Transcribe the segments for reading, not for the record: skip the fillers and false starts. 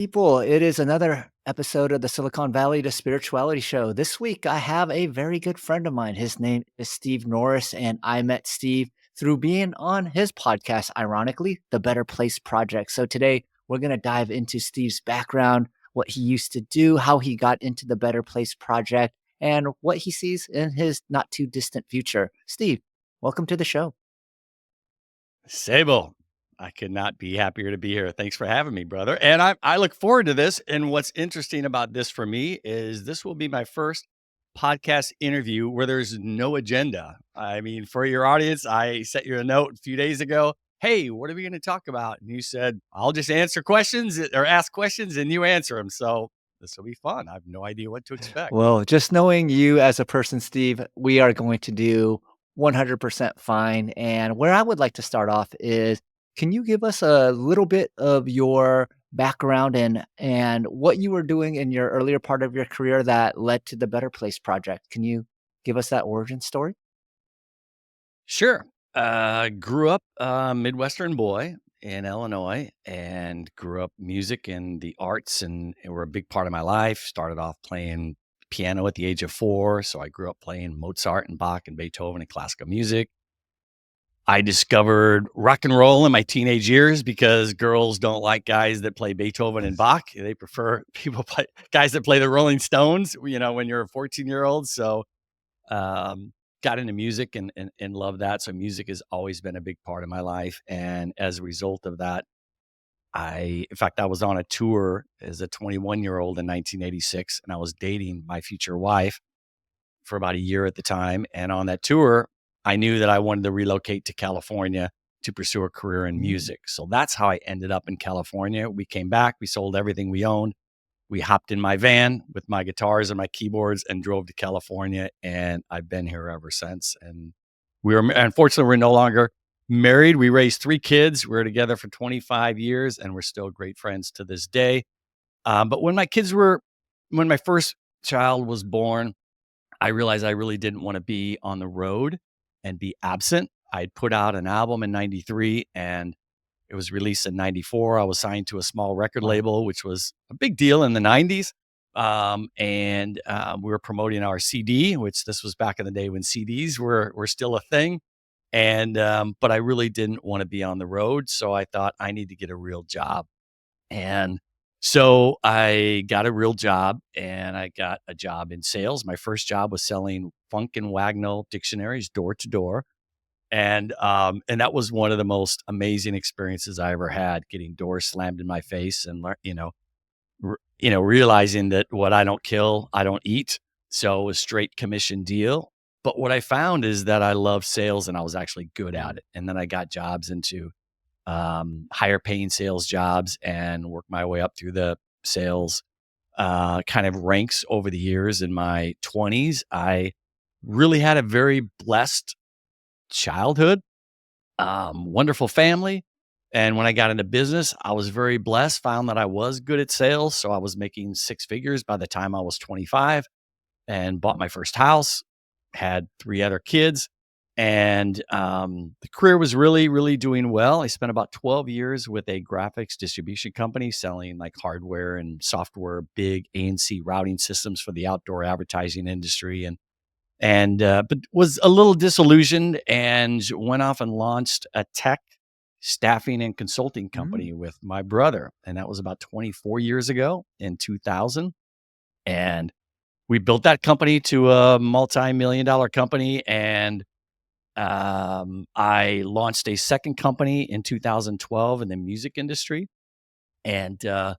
People, it is another episode of the Silicon Valley to Spirituality Show. This week, I have a very good friend of mine. His name is Steve Norris, and I met Steve through being on his podcast, ironically, the Better Place Project. So today, we're going to dive into Steve's background, what he used to do, how he got into the Better Place Project, and what he sees in his not too distant future. Steve, welcome to the show. Seibo, I could not be happier to be here. Thanks for having me, brother. And I look forward to this. And what's interesting about this for me is this will be my first podcast interview where there's no agenda. I mean, for your audience, I sent you a note a few days ago. Hey, what are we going to talk about? And you said, I'll just answer questions or ask questions and you answer them. So this will be fun. I have no idea what to expect. Well, just knowing you as a person, Steve, we are going to do 100% fine. And where I would like to start off is, can you give us a little bit of your background and what you were doing in your earlier part of your career that led to the Better Place Project? Can you give us that origin story? Sure. Grew up a Midwestern boy in Illinois and grew up music and the arts and were a big part of my life. Started off playing piano at the age of 4. So I grew up playing Mozart and Bach and Beethoven and classical music. I discovered rock and roll in my teenage years because girls don't like guys that play Beethoven and Bach. They prefer guys that play the Rolling Stones, when you're a 14-year-old. So got into music and love that. So music has always been a big part of my life. And as a result of that, in fact, I was on a tour as a 21-year-old in 1986, and I was dating my future wife for about a year at the time. And on that tour, I knew that I wanted to relocate to California to pursue a career in music. So that's how I ended up in California. We came back, we sold everything we owned. We hopped in my van with my guitars and my keyboards and drove to California, and I've been here ever since. And unfortunately, we're no longer married. We raised 3 kids. We were together for 25 years, and we're still great friends to this day. But when my first child was born, I realized I really didn't want to be on the road and be absent. I'd put out an album in 93 and it was released in 94. I was signed to a small record Wow. label, which was a big deal in the 90s. We were promoting our CD, which this was back in the day when CDs were still a thing. But I really didn't want to be on the road. So I thought I need to get a real job. And so I got a real job and I got a job in sales. My first job was selling Funk and Wagnall dictionaries door to door. And that was one of the most amazing experiences I ever had, getting doors slammed in my face and realizing that what I don't kill, I don't eat. So it was straight commission deal. But what I found is that I love sales and I was actually good at it. And then I got jobs into higher paying sales jobs and worked my way up through the sales kind of ranks over the years. In my 20s, I really had a very blessed childhood, wonderful family. And when I got into business, I was very blessed, found that I was good at sales. So I was making 6 figures by the time I was 25 and bought my first house, had 3 other kids. And the career was really, really doing well. I spent about 12 years with a graphics distribution company selling like hardware and software, big ANC routing systems for the outdoor advertising industry. But was a little disillusioned and went off and launched a tech staffing and consulting Mm. company with my brother. And that was about 24 years ago in 2000. And we built that company to a multi-million dollar company. And I launched a second company in 2012 in the music industry and, uh,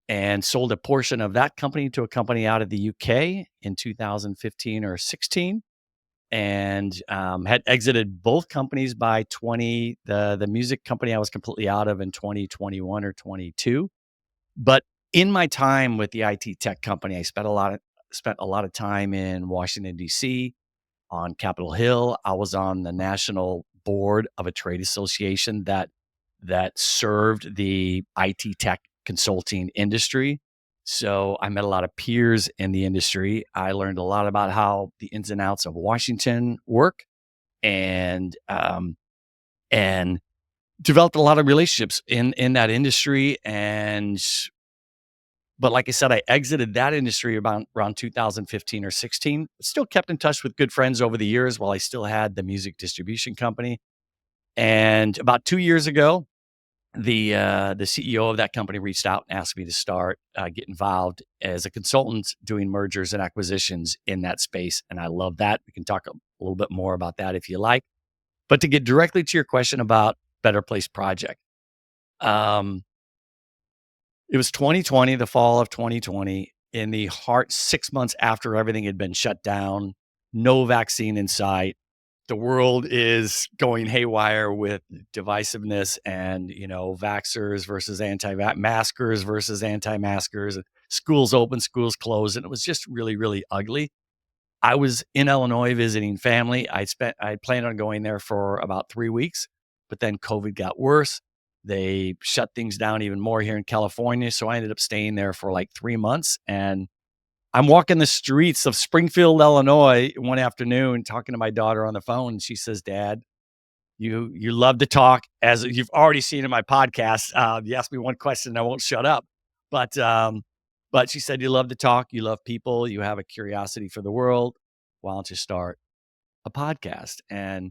and sold a portion of that company to a company out of the UK in 2015 or 16 and had exited both companies by 20. The music company I was completely out of in 2021 or 22. But in my time with the IT tech company, I spent a lot of time in Washington D.C. on Capitol Hill. I was on the national board of a trade association that served the IT tech consulting industry. So I met a lot of peers in the industry. I learned a lot about how the ins and outs of Washington work, and and developed a lot of relationships in that industry. And But like I said, I exited that industry about around 2015 or 16. Still kept in touch with good friends over the years while I still had the music distribution company. And about 2 years ago, the CEO of that company reached out and asked me to start, get involved as a consultant doing mergers and acquisitions in that space, and I love that. We can talk a little bit more about that if you like. But to get directly to your question about Better Place Project, um, it was 2020, the fall of 2020, in the heart 6 months after everything had been shut down, no vaccine in sight. The world is going haywire with divisiveness and, vaxxers versus maskers versus anti-maskers, schools open, schools closed, and it was just really, really ugly. I was in Illinois visiting family. I planned on going there for about 3 weeks, but then COVID got worse. They shut things down even more here in California, so I ended up staying there for, like, 3 months, and I'm walking the streets of Springfield, Illinois, one afternoon talking to my daughter on the phone, and she says, "Dad, you love to talk," as you've already seen in my podcast. You asked me one question, I won't shut up. But, but she said, "You love to talk, you love people, you have a curiosity for the world. Why don't you start a podcast?" And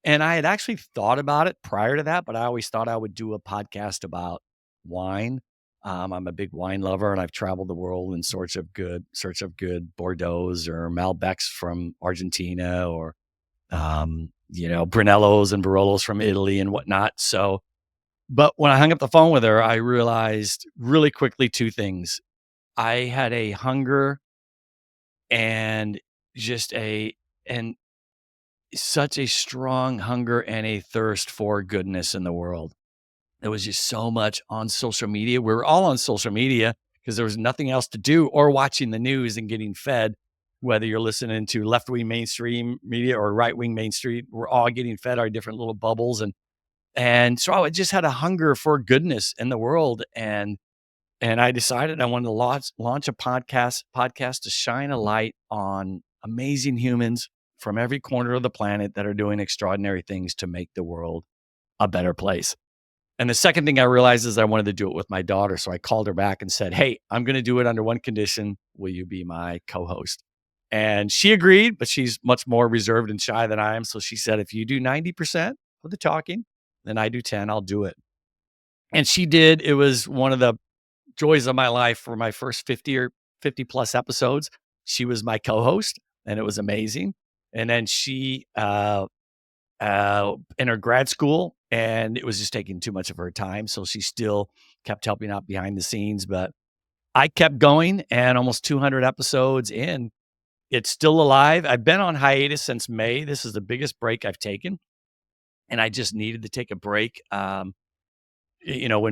I had actually thought about it prior to that, but I always thought I would do a podcast about wine. I'm a big wine lover, and I've traveled the world in search of good Bordeaux's or Malbecs from Argentina, or Brunellos and Barolos from Italy and whatnot. So, but when I hung up the phone with her, I realized really quickly two things. I had a hunger and just and such a strong hunger and a thirst for goodness in the world. There was just so much on social media. We were all on social media because there was nothing else to do, or watching the news and getting fed, whether you're listening to left-wing mainstream media or right-wing mainstream. We're all getting fed our different little bubbles. And so I just had a hunger for goodness in the world. And I decided I wanted to launch a podcast to shine a light on amazing humans from every corner of the planet that are doing extraordinary things to make the world a better place. And the second thing I realized is I wanted to do it with my daughter. So I called her back and said, "Hey, I'm going to do it under one condition. Will you be my co-host?" And she agreed, but she's much more reserved and shy than I am. So she said, "If you do 90% of the talking, then I do 10, I'll do it." And she did. It was one of the joys of my life for my first 50 or 50 plus episodes. She was my co-host, and it was amazing. And then she in her grad school, and it was just taking too much of her time. So she still kept helping out behind the scenes, but I kept going, and almost 200 episodes in, it's still alive. I've been on hiatus since May. This is the biggest break I've taken, and I just needed to take a break. When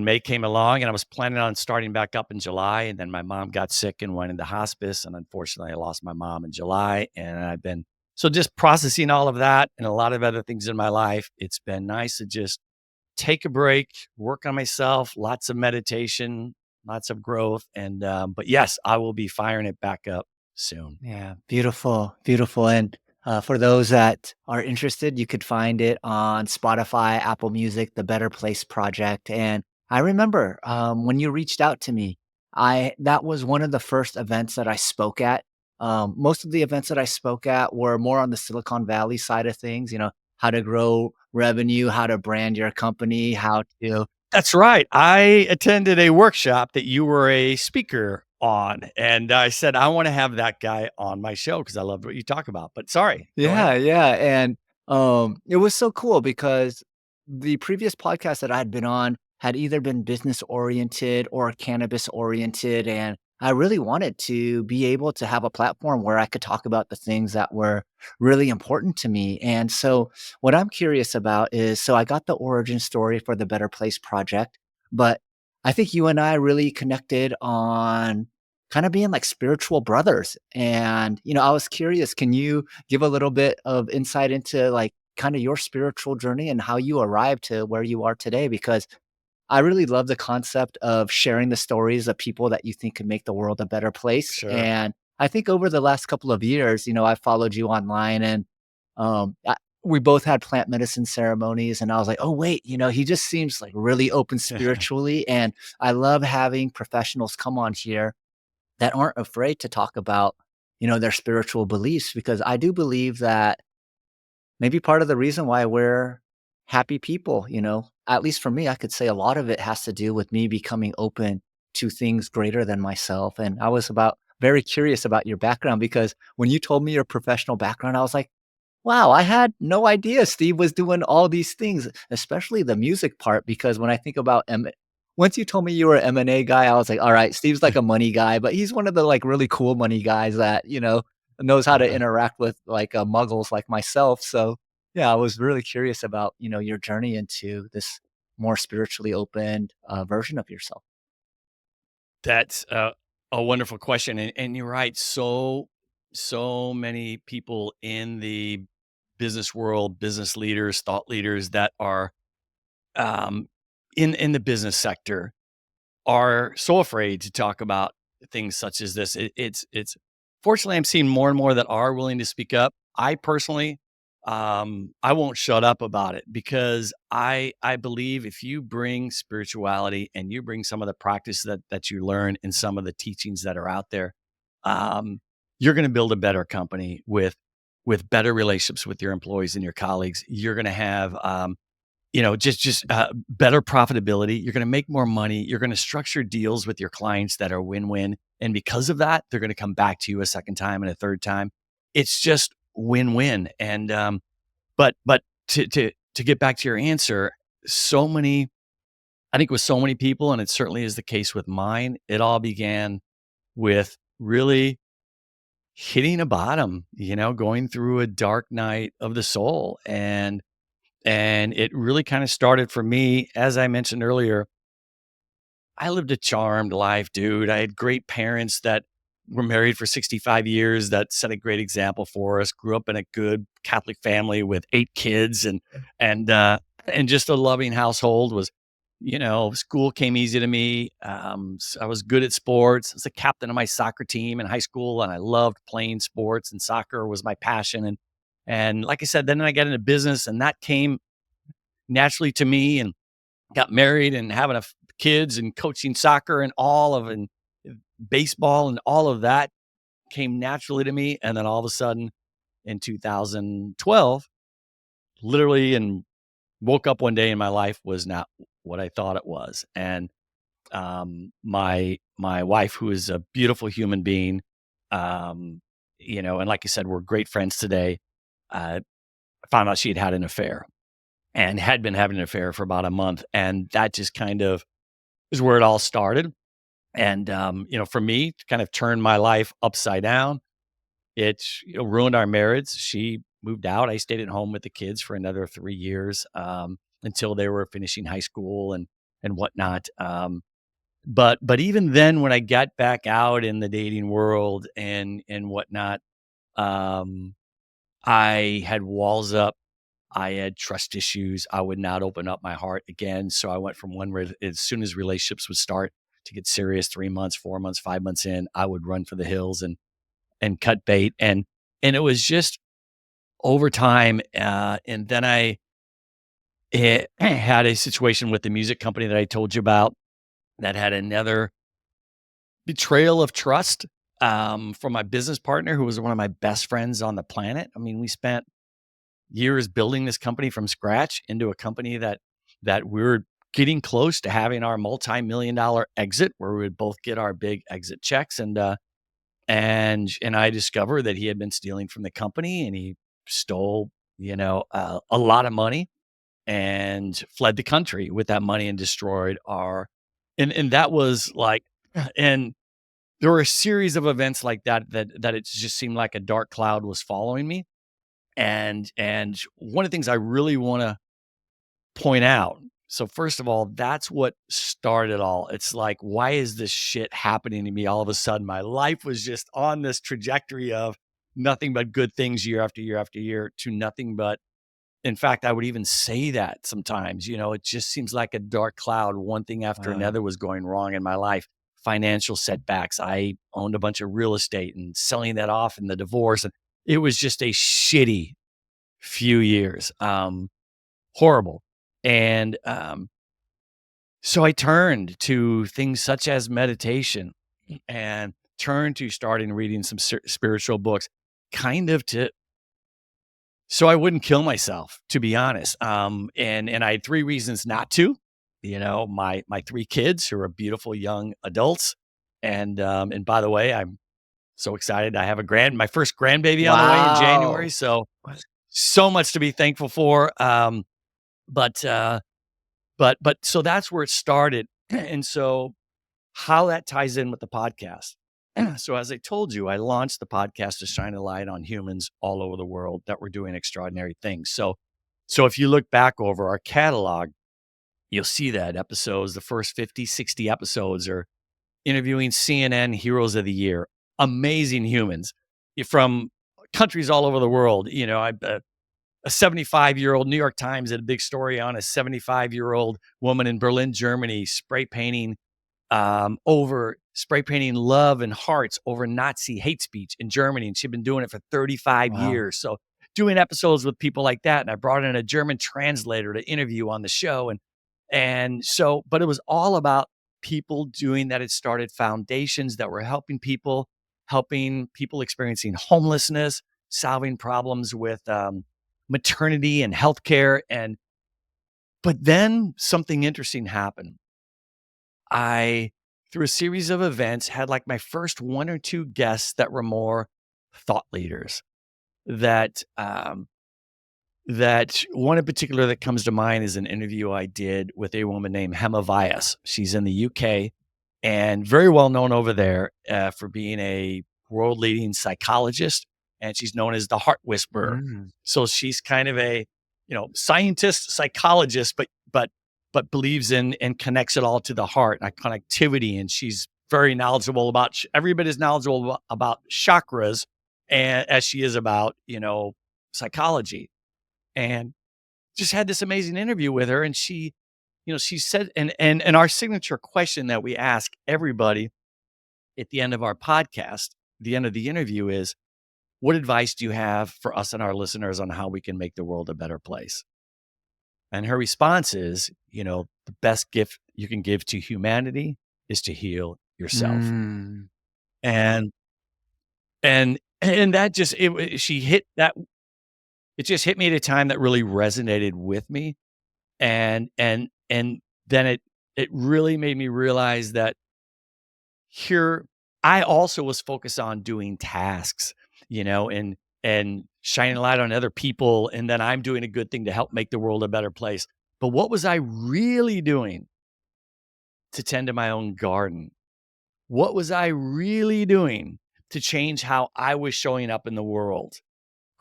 May came along, and I was planning on starting back up in July, and then my mom got sick and went into hospice, and unfortunately I lost my mom in July, and I've been so just processing all of that and a lot of other things in my life. It's been nice to just take a break, work on myself, lots of meditation, lots of growth. But yes, I will be firing it back up soon. Yeah, beautiful, beautiful. And for those that are interested, you could find it on Spotify, Apple Music, the Better Place Project. And I remember when you reached out to me, I that was one of the first events that I spoke at. Most of the events that I spoke at were more on the Silicon Valley side of things. How to grow revenue, how to brand your company, how to That's right. I attended a workshop that you were a speaker on, and I said, "I wanna have that guy on my show because I loved what you talk about." But sorry, go ahead. Yeah, yeah, and, it was so cool because the previous podcast that I had been on had either been business oriented or cannabis oriented, and I really wanted to be able to have a platform where I could talk about the things that were really important to me, and so what I'm curious about is so I got the origin story for the Better Place project, but I think you and I really connected on kinda being like spiritual brothers, and, I was curious, can you give a little bit of insight into, like, kinda your spiritual journey and how you arrived to where you are today? Because I really love the concept of sharing the stories of people that you think can make the world a better place, Sure. and I think over the last couple of years, I followed you online and, we both had plant medicine ceremonies, and I was like, "Oh, wait, he just seems like really open spiritually." And I love having professionals come on here that aren't afraid to talk about, their spiritual beliefs, because I do believe that maybe part of the reason why we're happy people, at least for me, I could say a lot of it has to do with me becoming open to things greater than myself. And I was about very curious about your background, because when you told me your professional background, I was like, wow, I had no idea Steve was doing all these things, especially the music part, because when I think about once you told me you were an M&A guy, I was like, all right, Steve's like a money guy, but he's one of the like really cool money guys that, knows how to interact with like muggles like myself. So yeah, I was really curious about, your journey into this more spiritually open version of yourself. That's a wonderful question, and you're right. So many people in the business world, business leaders, thought leaders that are um, in the business sector are so afraid to talk about things such as this. It's fortunately I'm seeing more and more that are willing to speak up. I personally, I won't shut up about it because I believe if you bring spirituality and you bring some of the practice that you learn in some of the teachings that are out there, um, you're going to build a better company with better relationships with your employees and your colleagues. You're going to have better profitability. You're gonna make more money. You're gonna structure deals with your clients that are win-win, and because of that, they're gonna come back to you a second time and a third time. It's just win-win, and, but to get back to your answer, so many I think with so many people, and it certainly is the case with mine, it all began with really hitting a bottom, going through a dark night of the soul, and it really kind of started for me, as I mentioned earlier. I lived a charmed life, dude. I had great parents that were married for 65 years that set a great example for us. Grew up in a good Catholic family with 8 kids and and just a loving household. School came easy to me. I was good at sports. I was the captain of my soccer team in high school and I loved playing sports, and soccer was my passion. And like I said, then I got into business and that came naturally to me, and got married and having kids and coaching soccer and baseball and all of that came naturally to me. And then all of a sudden in 2012, literally, and woke up one day and my life was not what I thought it was. And my wife, who is a beautiful human being, um, and like I said, we're great friends today. I found out she had had an affair and had been having an affair for about a month, and that just kind of is where it all started. And, for me to kind of turn my life upside down, it, ruined our marriage. She moved out. I stayed at home with the kids for another 3 years, until they were finishing high school and whatnot. But even then, when I got back out in the dating world and whatnot, um, I had walls up. I had trust issues. I would not open up my heart again. So I went from one where as soon as relationships would start to get serious, 3 months, 4 months, 5 months in, I would run for the hills and cut bait. And it was just over time. And then had a situation with the music company that I told you about that had another betrayal of trust from my business partner, who was one of my best friends on the planet. I mean, we spent years building this company from scratch into a company that we're getting close to having our multi-million dollar exit, where we would both get our big exit checks. And I discovered that he had been stealing from the company, and he stole, a lot of money and fled the country with that money and destroyed our and that was like and there were a series of events like that it just seemed like a dark cloud was following me. And one of the things I really wanna point out, so first of all, that's what started it all. It's like, why is this shit happening to me all of a sudden? My life was just on this trajectory of nothing but good things year after year after year to nothing but, in fact, I would even say that sometimes, it just seems like a dark cloud. One thing after Wow. another was going wrong in my life. Financial setbacks. I owned a bunch of real estate and selling that off in the divorce. And it was just a shitty few years. Horrible. And so I turned to things such as meditation and turned to starting reading some spiritual books, kind of to so I wouldn't kill myself, to be honest. And I had 3 reasons not to. You know, my 3 kids who are beautiful young adults. And by the way, I'm so excited. I have my first grandbaby on the way in January. Wow. So much to be thankful for. But but so that's where it started. And so how that ties in with the podcast. So as I told you, I launched the podcast to shine a light on humans all over the world that were doing extraordinary things. So if you look back over our catalog, you'll see that episodes, the first 50, 60 episodes are interviewing CNN heroes of the year, amazing humans from countries all over the world. You know, a 75-year-old New York Times had a big story on a 75-year-old woman in Berlin, Germany, over spray painting love and hearts over Nazi hate speech in Germany. And she'd been doing it for 35 Wow. years. So doing episodes with people like that. And I brought in a German translator to interview on the show. But it was all about people doing that. It started foundations that were helping people experiencing homelessness, solving problems with maternity and healthcare. But then something interesting happened. I, through a series of events, had like my first 1 or 2 guests that were more thought leaders that, that one in particular that comes to mind is an interview I did with a woman named Hema Vyas. She's in the UK and very well known over there for being a world leading psychologist. And she's known as the heart whisperer. Mm. So she's kind of a, scientist, psychologist, but believes in and connects it all to the heart and connectivity. And she's very knowledgeable about every bit as knowledgeable about chakras and as she is about, psychology. And just had this amazing interview with her. And she said, and our signature question that we ask everybody at the end of our podcast, the end of the interview is, what advice do you have for us and our listeners on how we can make the world a better place? And her response is, the best gift you can give to humanity is to heal yourself. Mm. And and that just she hit that it just hit me at a time that really resonated with me. And then it really made me realize that here I also was focused on doing tasks, and shining a light on other people, and then I'm doing a good thing to help make the world a better place. But what was I really doing to tend to my own garden? What was I really doing to change how I was showing up in the world?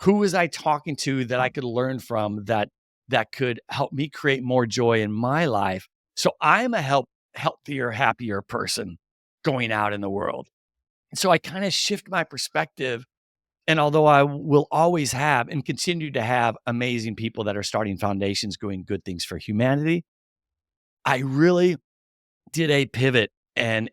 Who was I talking to that I could learn from that could help me create more joy in my life? So I'm a healthier, happier person going out in the world. And so I kind of shift my perspective. And although I will always have and continue to have amazing people that are starting foundations doing good things for humanity, I really did a pivot and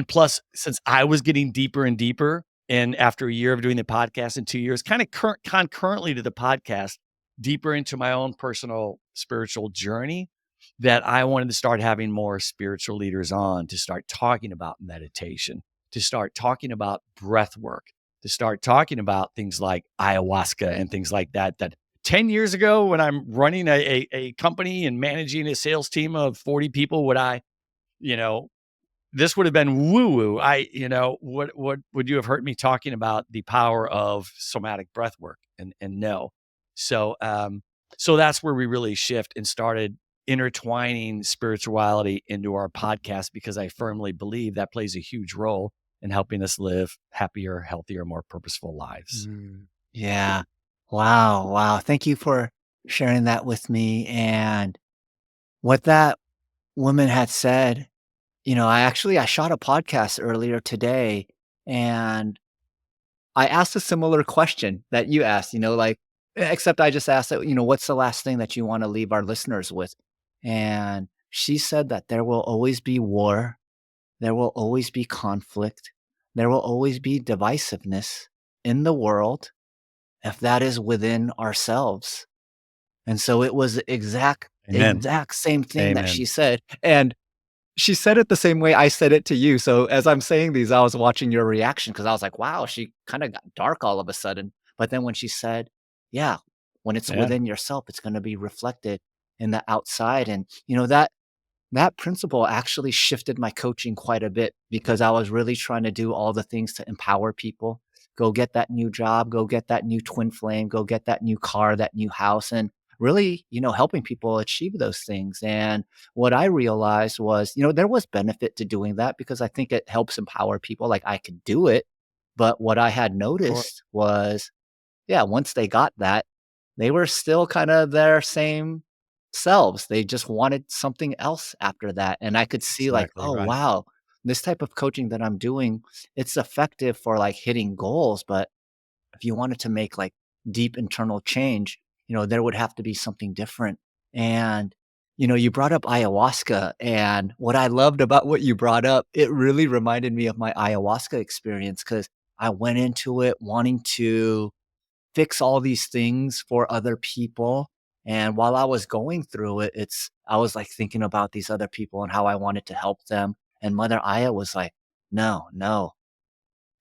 plus, since I was getting deeper and deeper, and after a year of doing the podcast and 2 years, kind of concurrently to the podcast, deeper into my own personal spiritual journey, that I wanted to start having more spiritual leaders on to start talking about meditation, to start talking about breath work, to start talking about things like ayahuasca and things like that. That 10 years ago, when I'm running a company and managing a sales team of 40 people, you know, this would have been woo woo. What would you have heard me talking about the power of somatic breath work? And no. So that's where we really shift and started intertwining spirituality into our podcast, because I firmly believe that plays a huge role in helping us live happier, healthier, more purposeful lives. Mm. Yeah. Wow. Wow. Thank you for sharing that with me. And what that woman had said, I shot a podcast earlier today and I asked a similar question that you asked, except I just asked that, what's the last thing that you want to leave our listeners with? And she said that there will always be war, there will always be conflict, there will always be divisiveness in the world. if that is within ourselves. And so it was the Amen. exact same thing that Amen. she said, and she said it the same way I said it to you. So as I'm saying these, I was watching your reaction because I was like, wow, she kind of got dark all of a sudden. But then when she said, yeah, when it's Yeah, within yourself, it's going to be reflected in the outside. And, that principle actually shifted my coaching quite a bit because I was really trying to do all the things to empower people. Go get that new job, go get that new twin flame, go get that new car, that new house, and really, helping people achieve those things. And what I realized was, there was benefit to doing that because I think it helps empower people. Like I could do it. But what I had of course. noticed was, yeah, once they got that, they were still kind of their same selves. They just wanted something else after that. And I could see like, Exactly oh, right. wow, this type of coaching that I'm doing, it's effective for like hitting goals. But if you wanted to make like deep internal change, there would have to be something different. And, you brought up ayahuasca. And what I loved about what you brought up, it really reminded me of my ayahuasca experience because I went into it wanting to fix all these things for other people. And while I was going through it, I was like thinking about these other people and how I wanted to help them. And Mother Aya was like, no, no,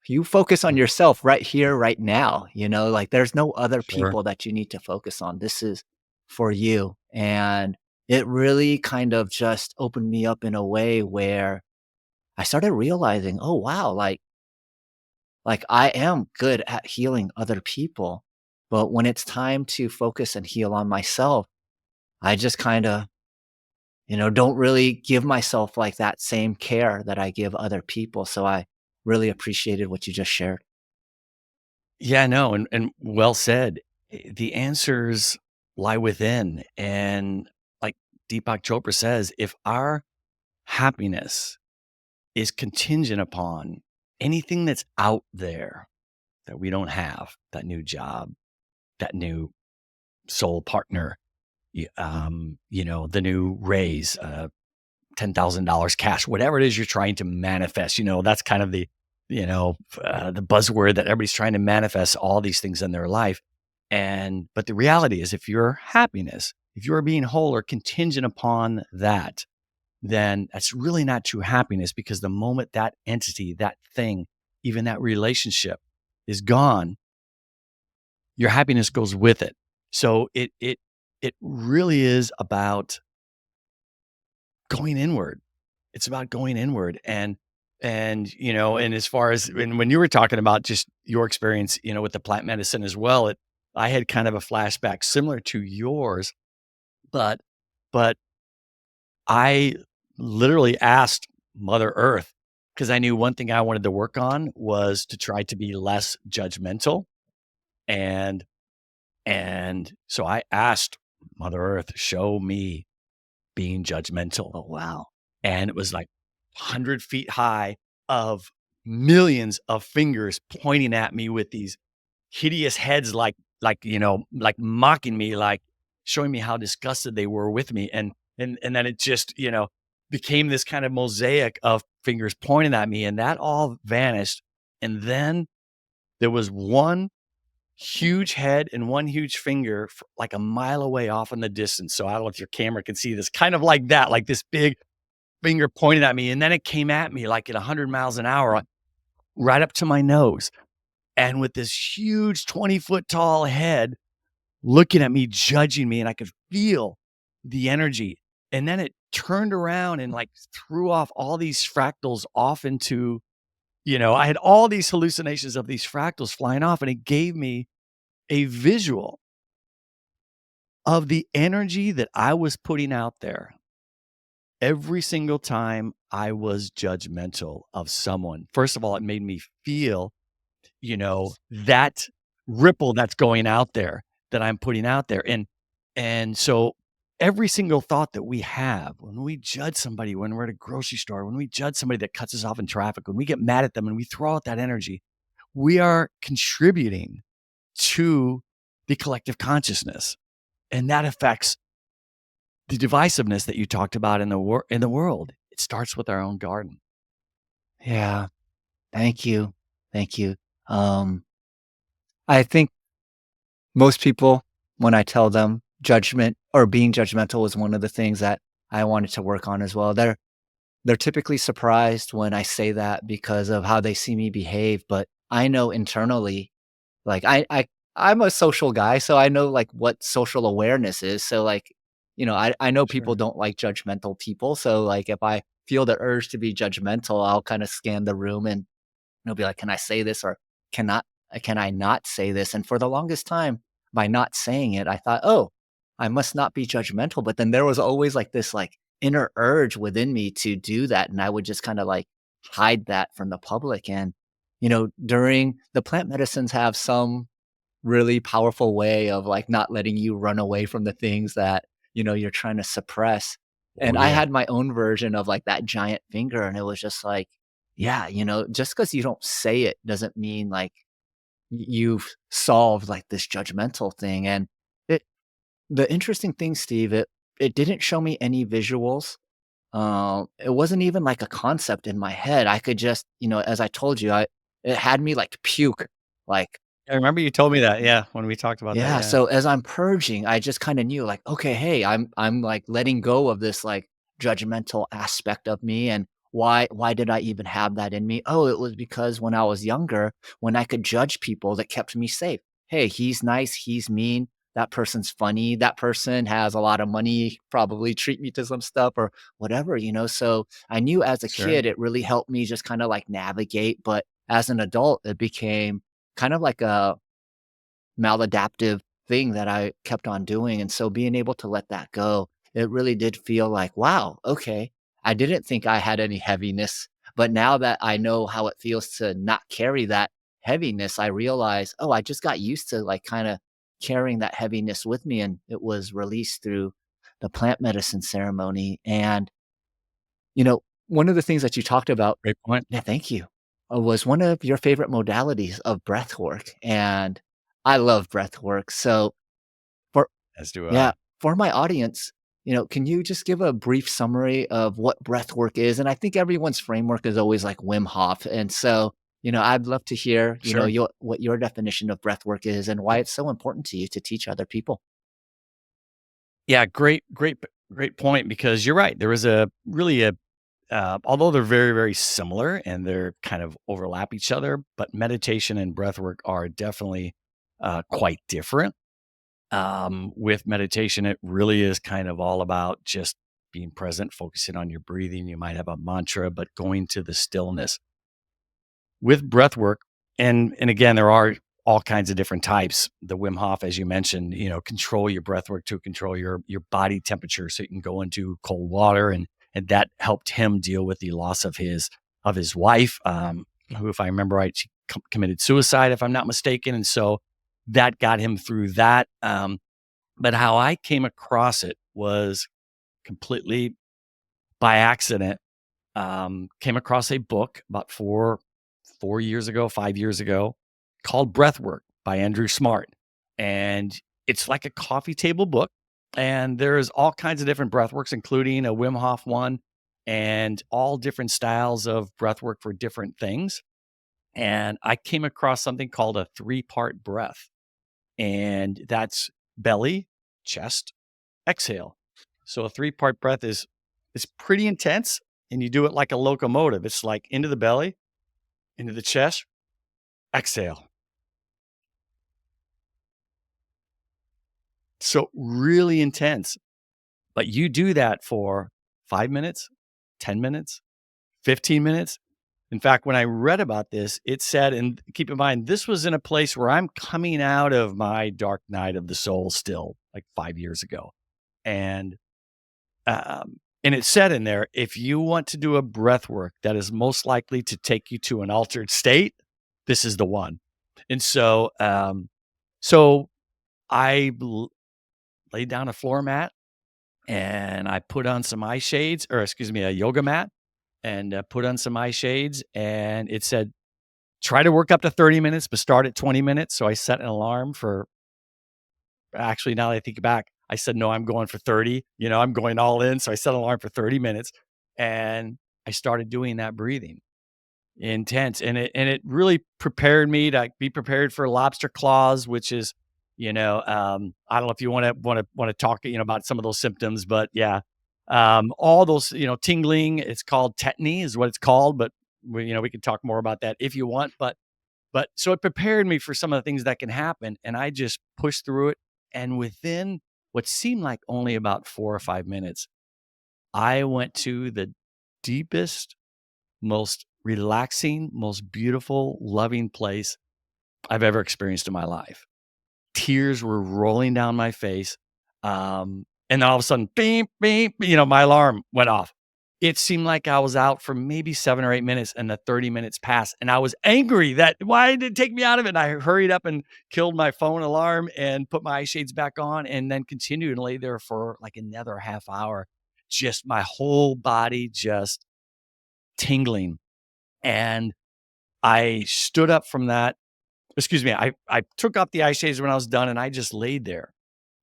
you focus on Mm, yourself right here, right now. Like there's no other sure. people that you need to focus on. This is for you. And it really kind of just opened me up in a way where I started realizing, oh, wow, like, I am good at healing other people, but when it's time to focus and heal on myself, I just kinda, don't really give myself, like, that same care that I give other people, so I really appreciated what you just shared. Yeah, no, and well said. The answers lie within, and like Deepak Chopra says, if our happiness is contingent upon anything that's out there that we don't have, that new job, that new soul partner, the new raise, $10,000 cash, whatever it is you're trying to manifest. That's kind of the buzzword that everybody's trying to manifest all these things in their life. But the reality is, if your happiness, if you're being whole are contingent upon that, then that's really not true happiness, because the moment that entity, that thing, even that relationship is gone, your happiness goes with it. So it really is about going inward. It's about going inward. And as far as when you were talking about just your experience, with the plant medicine as well, I had kind of a flashback similar to yours, but but I literally asked Mother Earth, because I knew one thing I wanted to work on was to try to be less judgmental. And and so I asked Mother Earth, show me being judgmental. Oh, wow. And it was like 100 feet high of millions of fingers pointing at me with these hideous heads, like mocking me, like showing me how disgusted they were with me. And then it just, became this kind of mosaic of fingers pointing at me, and that all vanished. And then there was one huge head and one huge finger like a mile away off in the distance. So I don't know if your camera can see this, kind of like that, like this big finger pointed at me, and then it came at me like at 100 miles an hour, right up to my nose, and with this huge 20-foot tall head looking at me, judging me, and I could feel the energy. And then it turned around and, like, threw off all these fractals off into, I had all these hallucinations of these fractals flying off, and it gave me a visual of the energy that I was putting out there every single time I was judgmental of someone. First of all, it made me feel, that ripple that's going out there, that I'm putting out there. And so every single thought that we have when we judge somebody, when we're at a grocery store, when we judge somebody that cuts us off in traffic, when we get mad at them and we throw out that energy, we are contributing to the collective consciousness. And that affects the divisiveness that you talked about in the world. It starts with our own garden. Yeah. Thank you. Thank you. Um, I think most people, when I tell them judgment or being judgmental was one of the things that I wanted to work on as well. They're typically surprised when I say that because of how they see me behave, but I know internally, like, I'm a social guy, so I know, like, what social awareness is, so, like, I know people Sure. don't like judgmental people, so, like, if I feel the urge to be judgmental, I'll kinda scan the room and he'll be like, "Can I say this or cannot can I not say this?" And for the longest time, by not saying it, I thought, "Oh, I must not be judgmental." But then there was always like this like inner urge within me to do that, and I would just kind of like hide that from the public. And during the plant medicines have some really powerful way of like not letting you run away from the things that you're trying to suppress. Oh, And I yeah. had my own version of like that giant finger, and it was just like, yeah, just because you don't say it doesn't mean like you've solved like this judgmental thing. And it the interesting thing, Steve, it didn't show me any visuals. It wasn't even like a concept in my head. I could just, as I told you, I it had me like puke, like, I remember you told me that, yeah, when we talked about that, yeah, yeah. so as I'm purging, I just kinda knew like, "Okay, hey, I'm, like, letting go of this, like, judgmental aspect of me, and why did I even have that in me? Oh, it was because when I was younger, when I could judge people, that kept me safe. Hey, he's nice, he's mean, that person's funny, that person has a lot of money, probably treat me to some stuff or whatever, so I knew as a Sure. kid, it really helped me just kinda, like, navigate, but as an adult, it became kind of like a maladaptive thing that I kept on doing, and so being able to let that go, it really did feel like, "Wow, okay, I didn't think I had any heaviness, but now that I know how it feels to not carry that heaviness, I realize, oh, I just got used to, like, kinda carrying that heaviness with me, and it was released through the plant medicine ceremony." And, one of the things that you talked about, Great point. yeah, thank you, was one of your favorite modalities of breath work, and I love breath work. So for As do yeah, I. for my audience, can you just give a brief summary of what breath work is? And I think everyone's framework is always like Wim Hof. And so, I'd love to hear, Sure. what your definition of breath work is and why it's so important to you to teach other people. Yeah, great point because you're right. There was a really a although they're very, very similar and they're kind of overlap each other, but meditation and breath work are definitely quite different. With meditation, it really is kind of all about just being present, focusing on your breathing. You might have a mantra, but going to the stillness. With breath work, and again, there are all kinds of different types. The Wim Hof, as you mentioned, control your breath work to control your body temperature so you can go into cold water, and that helped him deal with the loss of his wife, who, if I remember right, she committed suicide, if I'm not mistaken, and so that got him through that. But how I came across it was completely by accident. Came across a book about 4 years ago, 5 years ago, called Breathwork by Andrew Smart, and it's like a coffee table book, and there's all kinds of different breathworks, including a Wim Hof one, and all different styles of breathwork for different things. And I came across something called a three-part breath, and that's belly, chest, exhale. So a three-part breath is pretty intense, and you do it like a locomotive. It's like into the belly, into the chest, exhale. So really intense, but you do that for 5 minutes, 10 minutes, 15 minutes. In fact, when I read about this, it said, and keep in mind, this was in a place where I'm coming out of my dark night of the soul still, like 5 years ago. And and it said in there, if you want to do a breath work that is most likely to take you to an altered state, this is the one. And so I laid down a floor mat and I put on some eye shades, or excuse me, a yoga mat, and put on some eye shades. And it said, try to work up to 30 minutes, but start at 20 minutes. So I set an alarm for, actually, now that I think back, I said, no, I'm going for 30. I'm going all in. So I set an alarm for 30 minutes and I started doing that breathing intense. And it really prepared me to be prepared for lobster claws, which is I don't know if you want to talk, about some of those symptoms, but yeah, all those, tingling. It's called tetany, is what it's called, but we can talk more about that if you want. But so it prepared me for some of the things that can happen, and I just pushed through it. And within what seemed like only about 4 or 5 minutes, I went to the deepest, most relaxing, most beautiful, loving place I've ever experienced in my life. Tears were rolling down my face. And then all of a sudden, beep, beep, my alarm went off. It seemed like I was out for maybe 7 or 8 minutes and the 30 minutes passed. And I was angry that why did it take me out of it? And I hurried up and killed my phone alarm and put my eye shades back on and then continued and lay there for like another half hour. Just my whole body just tingling. And I stood up from that. Excuse me. I took off the eye shades when I was done and I just laid there.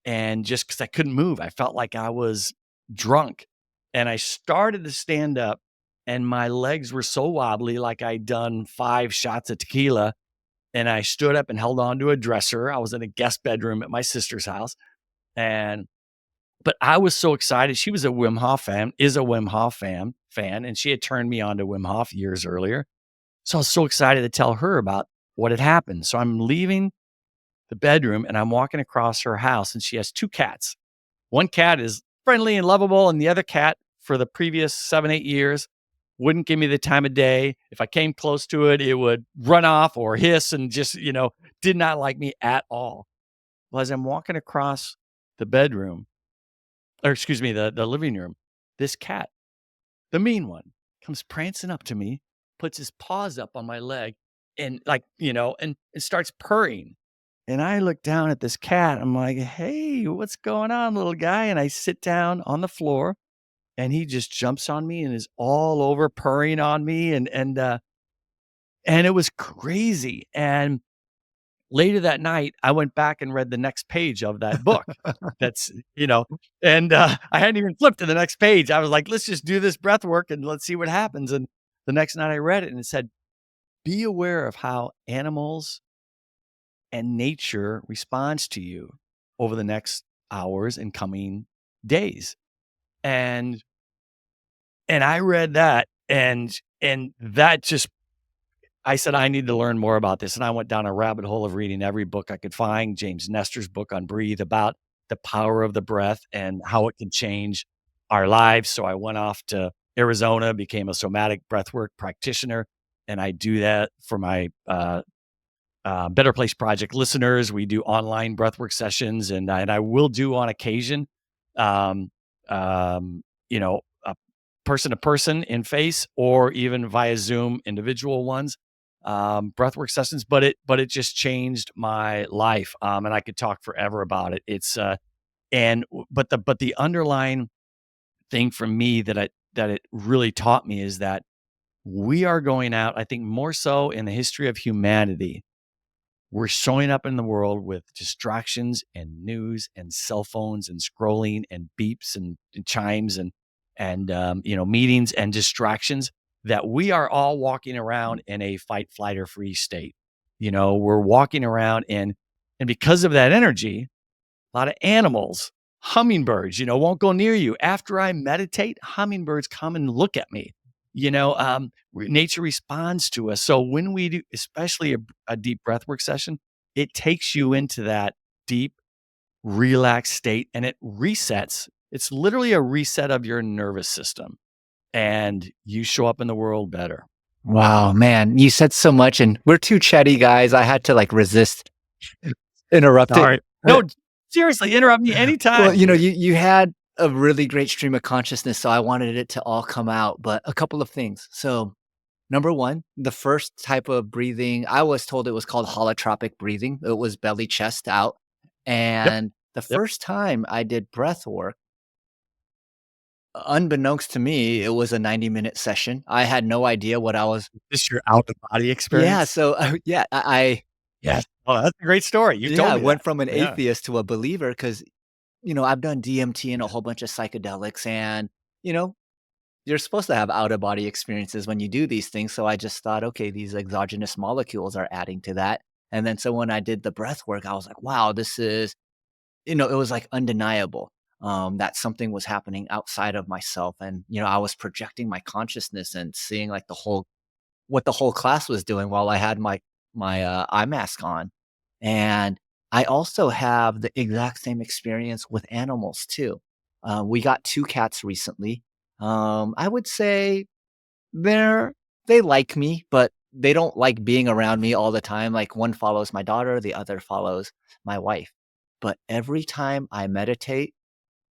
And just because I couldn't move, I felt like I was drunk. And I started to stand up and my legs were so wobbly, like I'd done 5 shots of tequila. And I stood up and held on to a dresser. I was in a guest bedroom at my sister's house. And but I was so excited. She was a Wim Hof fan, is a Wim Hof fan, and she had turned me on to Wim Hof years earlier. So I was so excited to tell her about what had happened. So I'm leaving the bedroom and I'm walking across her house and she has 2 cats. One cat is friendly and lovable, and the other cat, for the previous 7, 8 years, wouldn't give me the time of day. If I came close to it, it would run off or hiss and just, did not like me at all. Well, as I'm walking across the bedroom, or excuse me, the living room, this cat, the mean one, comes prancing up to me, puts his paws up on my leg and and starts purring. And I look down at this cat. I'm like, "Hey, what's going on, little guy?" And I sit down on the floor and he just jumps on me and is all over purring on me and it was crazy. And later that night, I went back and read the next page of that book. That's, and I hadn't even flipped to the next page. I was like, "Let's just do this breath work and let's see what happens." And the next night I read it and it said, "Be aware of how animals and nature responds to you over the next hours and coming days." And I read that and that just I said, "I need to learn more about this." And I went down a rabbit hole of reading every book I could find, James Nestor's book on breathe, about the power of the breath and how it can change our lives. So I went off to Arizona, became a somatic breathwork practitioner, and I do that for my Better Place Project listeners. We do online breathwork sessions, and I will do on occasion, um, person to person in face or even via Zoom, individual ones, breathwork sessions. But it just changed my life, and I could talk forever about it. It's and but the underlying thing for me that it really taught me is that we are going out. I think more so in the history of humanity, we're showing up in the world with distractions and news and cell phones and scrolling and beeps and chimes and meetings and distractions, that we are all walking around in a fight, flight, or freeze state. We're walking around and because of that energy, a lot of animals, hummingbirds, won't go near you. After I meditate, hummingbirds come and look at me. Nature responds to us. So when we do, especially a deep breathwork session, it takes you into that deep, relaxed state and it resets. It's literally a reset of your nervous system and you show up in the world better. Wow, man, you said so much, and we're 2 chatty guys. I had to like resist interrupt it. Sorry. No, seriously, interrupt me Well, anytime, dude. you had a really great stream of consciousness, so I wanted it to all come out. But a couple of things. So, number one, the first type of breathing, I was told it was called holotropic breathing. It was belly chest out. Yep. And the Yep. first time I did breath work, unbeknownst to me, it was a 90-minute session. I had no idea what I was. This your out of body Yeah, experience? so yeah, Yes. Oh, that's a great story. You yeah, told I me that. went from an Yeah. atheist to a believer because I've done DMT and a whole bunch of psychedelics, and you know, you're supposed to have out of body experiences when you do these things. So I just thought, okay, these exogenous molecules are adding to that. And then so when I did the breath work, I was like, wow, this is, it was like undeniable that something was happening outside of myself. And, I was projecting my consciousness and seeing like what the whole class was doing while I had my eye mask on. And I also have the exact same experience with animals too. We got 2 cats recently. I would say they're they like me, but they don't like being around me all the time. Like one follows my daughter, the other follows my wife. But every time I meditate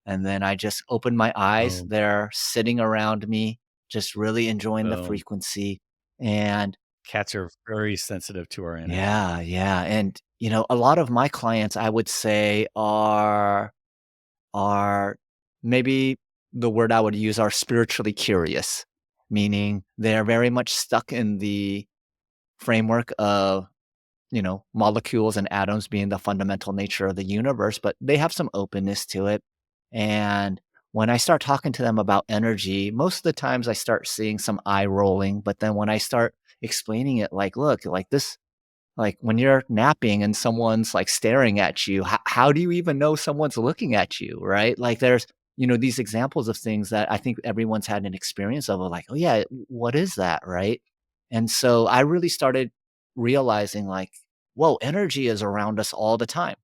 and then I just open my eyes, Boom, they're sitting around me, just really enjoying the boom. frequency. And Cats are very sensitive to our energy. yeah, yeah. And a lot of my clients I would say are maybe the word I would use are spiritually curious, meaning they're very much stuck in the framework of, molecules and atoms being the fundamental nature of the universe, but they have some openness to it. And when I start talking to them about energy, most of the times I start seeing some eye rolling. But then when I start explaining it, like, look, like this, like when you're napping and someone's like staring at you, how do you even know someone's looking at you? Right. Like there's, these examples of things that I think everyone's had an experience of like, oh, yeah, what is that? Right. And so I really started realizing like, whoa, energy is around us all the time.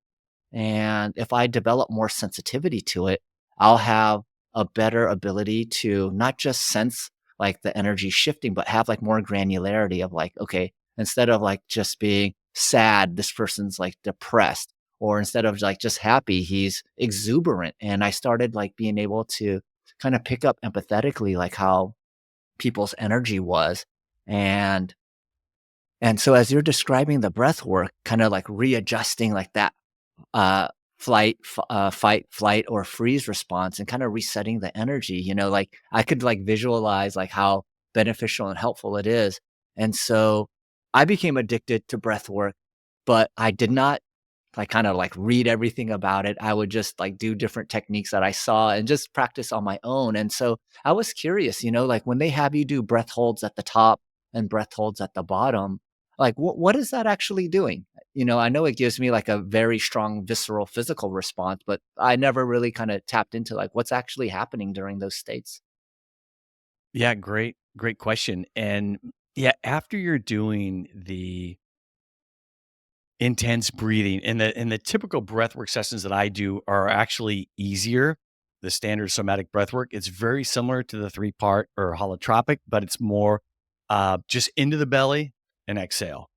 And if I develop more sensitivity to it, I'll have a better ability to not just sense like the energy shifting, but have like more granularity of like, okay, instead of like just being sad, this person's like depressed, or instead of like just happy, he's exuberant. And I started like being able to kind of pick up empathetically like how people's energy was. And so as you're describing the breath work, kind of like readjusting like that uh, fight, flight, or freeze response and kind of resetting the energy, like I could like visualize like how beneficial and helpful it is. And so I became addicted to breath work, but I did not like kind of like read everything about it. I would just like do different techniques that I saw and just practice on my own. And so I was curious, like when they have you do breath holds at the top and breath holds at the bottom, like what is that actually doing? I know it gives me like a very strong visceral physical response, but I never really kind of tapped into like what's actually happening during those states. Yeah, great question. And yeah, after you're doing the intense breathing and the typical breathwork sessions that I do are actually easier. The standard somatic breathwork, it's very similar to the 3-part or holotropic, but it's more just into the belly and exhale.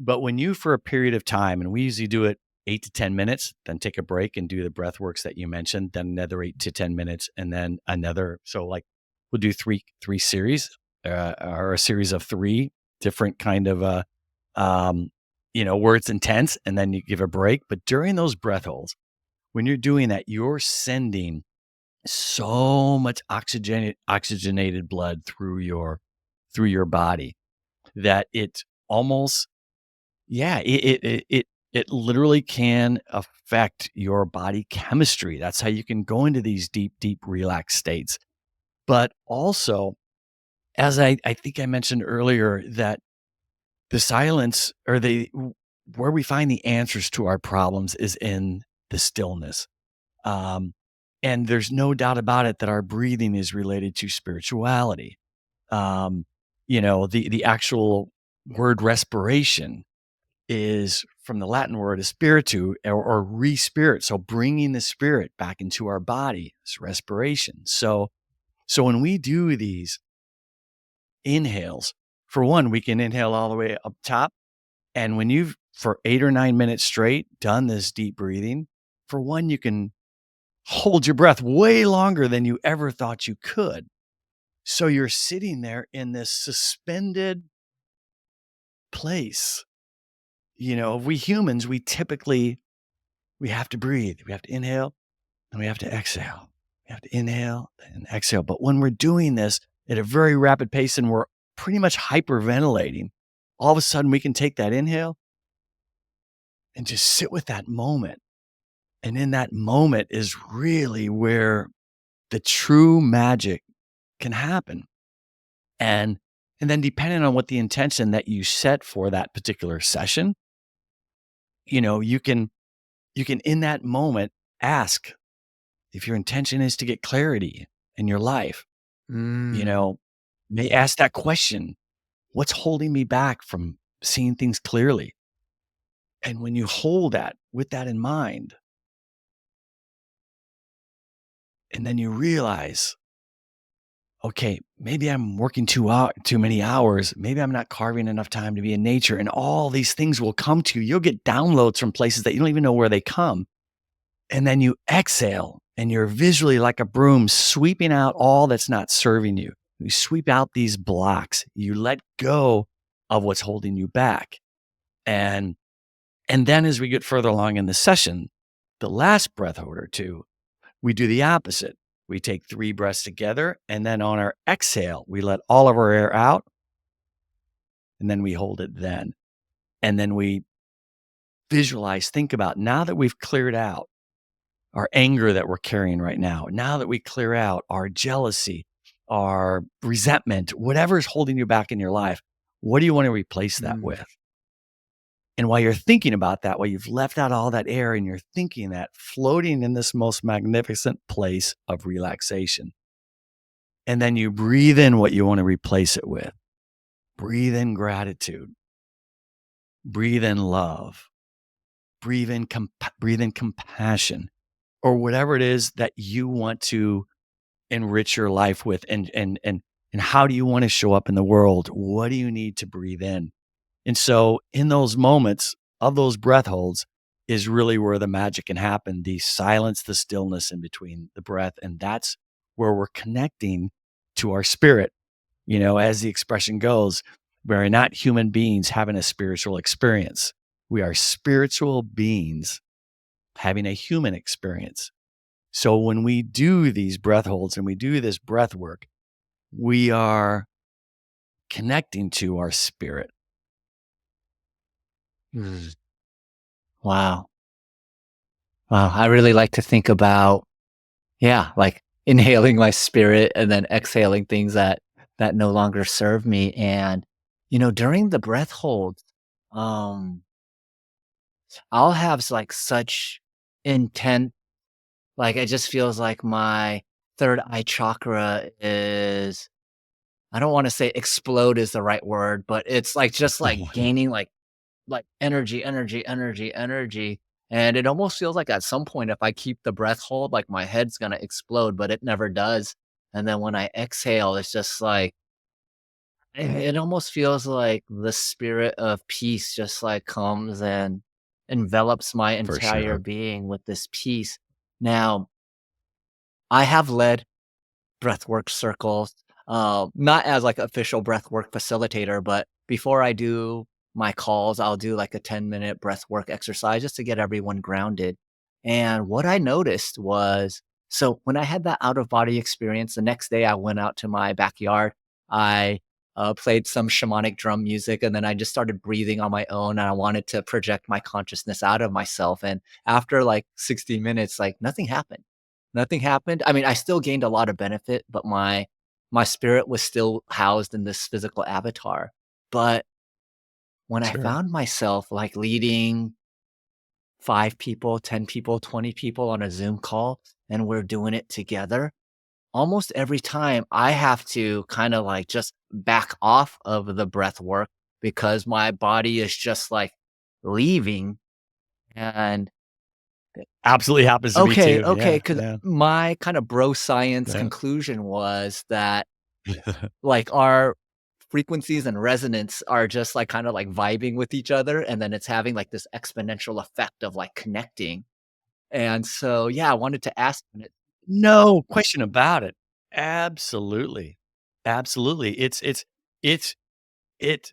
But when you, for a period of time, and we usually do it 8 to 10 minutes, then take a break and do the breath works that you mentioned, then another 8 to 10 minutes, and then another. So like we'll do three series, or a series of three different kind of um, where it's intense, and then you give a break. But during those breath holds, when you're doing that, you're sending so much oxygenated blood through your body that it almost yeah, it literally can affect your body chemistry. That's how you can go into these deep relaxed states. But also, as I think I mentioned earlier, that the silence or where we find the answers to our problems is in the stillness. Um, and there's no doubt about it that our breathing is related to spirituality. Um, the actual word respiration is from the Latin word spiritu or re-spirit. So bringing the spirit back into our body is respiration. So when we do these inhales, for one, we can inhale all the way up top. And when you've for 8 or 9 minutes straight done this deep breathing, for one, you can hold your breath way longer than you ever thought you could. So you're sitting there in this suspended place. We humans, we have to breathe. We have to inhale and we have to exhale. We have to inhale and exhale. But when we're doing this at a very rapid pace and we're pretty much hyperventilating, all of a sudden we can take that inhale and just sit with that moment. And in that moment is really where the true magic can happen. And And then depending on what the intention that you set for that particular session, you can in that moment ask if your intention is to get clarity in your life, you Mm, know, may ask that question, what's holding me back from seeing things clearly? And when you hold that with that in mind, and then you realize, okay, maybe I'm working too many hours. Maybe I'm not carving enough time to be in nature. And all these things will come to you. You'll get downloads from places that you don't even know where they come. And then you exhale and you're visually like a broom sweeping out all that's not serving you. You sweep out these blocks. You let go of what's holding you back. And and then as we get further along in the session, the last breath hold or two, we do the opposite. We take 3 breaths together, and then on our exhale, we let all of our air out, and then we hold it then. And then we visualize, think about now that we've cleared out our anger that we're carrying right now that we clear out our jealousy, our resentment, whatever is holding you back in your life, what do you want to replace that mm, with? And while you're thinking about that, while you've left out all that air and you're thinking that, floating in this most magnificent place of relaxation. And then you breathe in what you want to replace it with. Breathe in gratitude. Breathe in love. Breathe in compassion, or whatever it is that you want to enrich your life with. And how do you want to show up in the world? What do you need to breathe in? And so in those moments of those breath holds is really where the magic can happen, the silence, the stillness in between the breath. And that's where we're connecting to our spirit. As the expression goes, we're not human beings having a spiritual experience. We are spiritual beings having a human experience. So when we do these breath holds and we do this breath work, we are connecting to our spirit. mm. Wow. Wow. I really like to think about, yeah, like inhaling my spirit and then exhaling things that no longer serve me. And, during the breath hold, um, I'll have like such intent, like it just feels like my third eye chakra is, I don't want to say explode is the right word, but it's like just like gaining like energy, energy, energy, energy. And it almost feels like at some point, if I keep the breath hold, like my head's gonna explode, but it never does. And then when I exhale, it's just like it almost feels like the spirit of peace just like comes and envelops my For entire sure. being with this peace. Now, I have led breathwork circles, not as like official breathwork facilitator, but before I do my calls, I'll do like a 10-minute breathwork exercise just to get everyone grounded. And what I noticed was, so when I had that out of body experience, the next day I went out to my backyard. I played some shamanic drum music, and then I just started breathing on my own. And I wanted to project my consciousness out of myself. And after like 60 minutes, like nothing happened. Nothing happened. I mean, I still gained a lot of benefit, but my spirit was still housed in this physical avatar. But when I Sure. found myself, like, leading 5 people, 10 people, 20 people on a Zoom call, and we're doing it together, almost every time I have to kinda, like, just back off of the breath work because my body is just, like, leaving, and Absolutely happens to me okay, too. okay, Yeah. because Yeah. my kind of bro science Yeah. conclusion was that, like, our frequencies and resonance are just, like, kinda, like, vibing with each other, and then it's having, like, this exponential effect of, like, connecting, and so, yeah, I wanted to ask on it. No question about it. Absolutely. Absolutely. It's it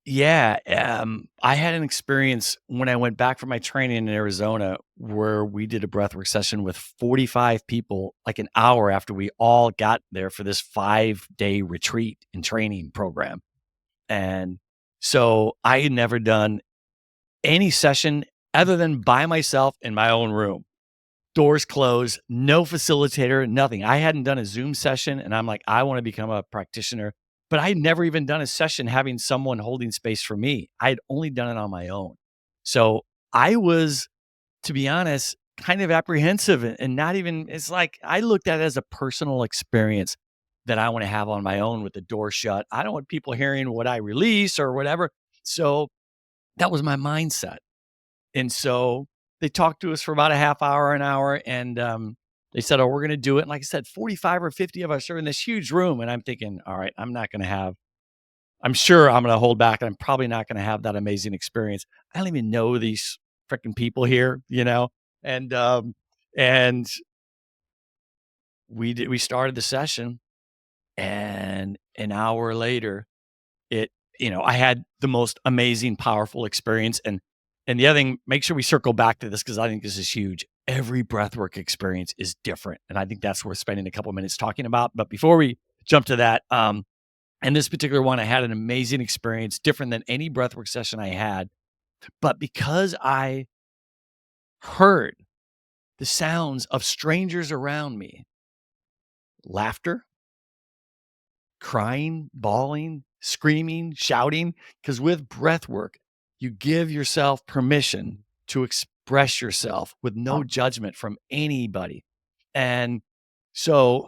yeah, I had an experience when I went back from my training in Arizona where we did a breathwork session with 45 people, like an hour after we all got there for this 5-day retreat and training program. And so I had never done any session other than by myself in my own room. Doors closed, no facilitator, nothing. I hadn't done a Zoom session, and I'm like, I wanna become a practitioner. but I'd never even done a session having someone holding space for me. I'd only done it on my own. So I was, to be honest, kind of apprehensive and not even, it's like I looked at it as a personal experience that I want to have on my own with the door shut. I don't want people hearing what I release or whatever. So that was my mindset. And so they talked to us for about a half hour, an hour, and they said, "Oh, we're going to do it." And like I said, 45 or 50 of us are in this huge room. And I'm thinking, all right, I'm sure I'm going to hold back. I'm probably not going to have that amazing experience. I don't even know these freaking people here, you know? And, and we started the session, and an hour later, it I had the most amazing, powerful experience, and the other thing, make sure we circle back to this because I think this is huge. Every breathwork experience is different, and I think that's worth spending a couple minutes talking about. But before we jump to that, and this particular one, I had an amazing experience, different than any breathwork session I had, but because I heard the sounds of strangers around me, laughter, crying, bawling, screaming, shouting, because with breath work, you give yourself permission to express yourself with no judgment from anybody. And so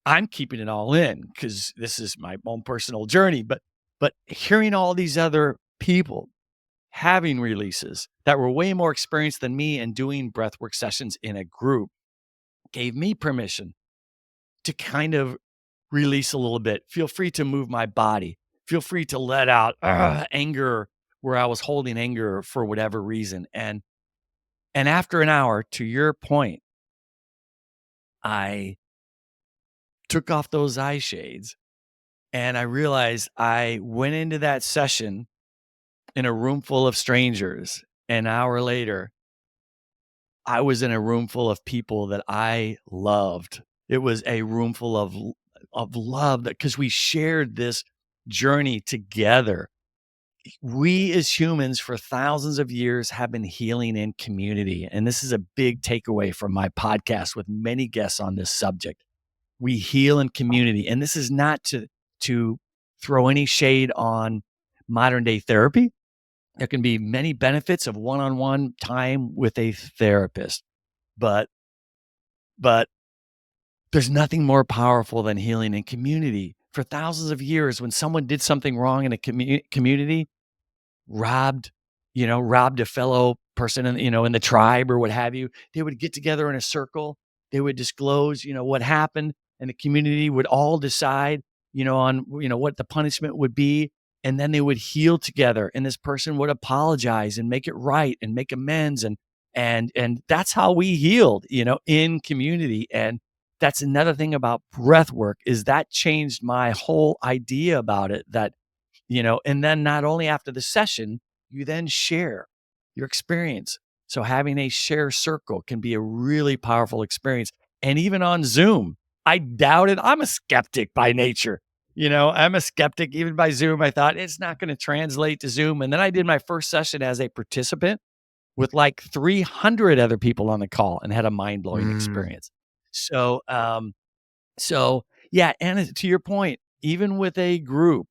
I'm keeping it all in because this is my own personal journey. But hearing all these other people having releases that were way more experienced than me and doing breathwork sessions in a group gave me permission to kind of release a little bit. Feel free to move my body. Feel free to let out anger where I was holding anger for whatever reason. And after an hour, to your point, I took off those eye shades and I realized I went into that session in a room full of strangers. An hour later, I was in a room full of people that I loved. It was a room full of love, that because we shared this journey together. We as humans for thousands of years have been healing in community. And this is a big takeaway from my podcast with many guests on this subject. We heal in community. And this is not to throw any shade on modern day therapy. There can be many benefits of one-on-one time with a therapist, but but there's nothing more powerful than healing in community. For thousands of years, when someone did something wrong in a community, robbed, robbed a fellow person in the tribe or what have you, they would get together in a circle. They would disclose, what happened, and the community would all decide, on, what the punishment would be. And then they would heal together, and this person would apologize and make it right and make amends. And that's how we healed, in community. And that's another thing about breath work, is that changed my whole idea about it, that and then not only after the session, you then share your experience. So having a share circle can be a really powerful experience. And even on Zoom, I doubted, I'm a skeptic by nature. I'm a skeptic even by Zoom. I thought it's not going to translate to Zoom. And then I did my first session as a participant with like 300 other people on the call and had a mind-blowing Mm, experience. So, so yeah. And to your point, even with a group,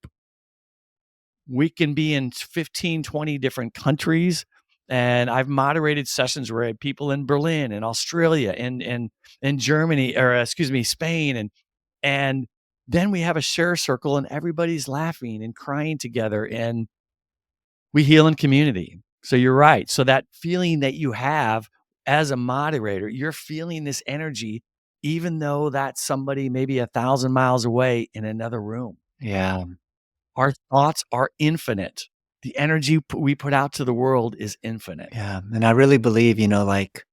we can be in 15, 20 different countries. And I've moderated sessions where I had people in Berlin and Australia and Germany, or excuse me, Spain. And then we have a share circle and everybody's laughing and crying together, and we heal in community. So you're right. So that feeling that you have as a moderator, you're feeling this energy, even though that's somebody maybe 1,000 miles away in another room. yeah, Our thoughts are infinite. The energy we put out to the world is infinite. yeah, and I really believe, like,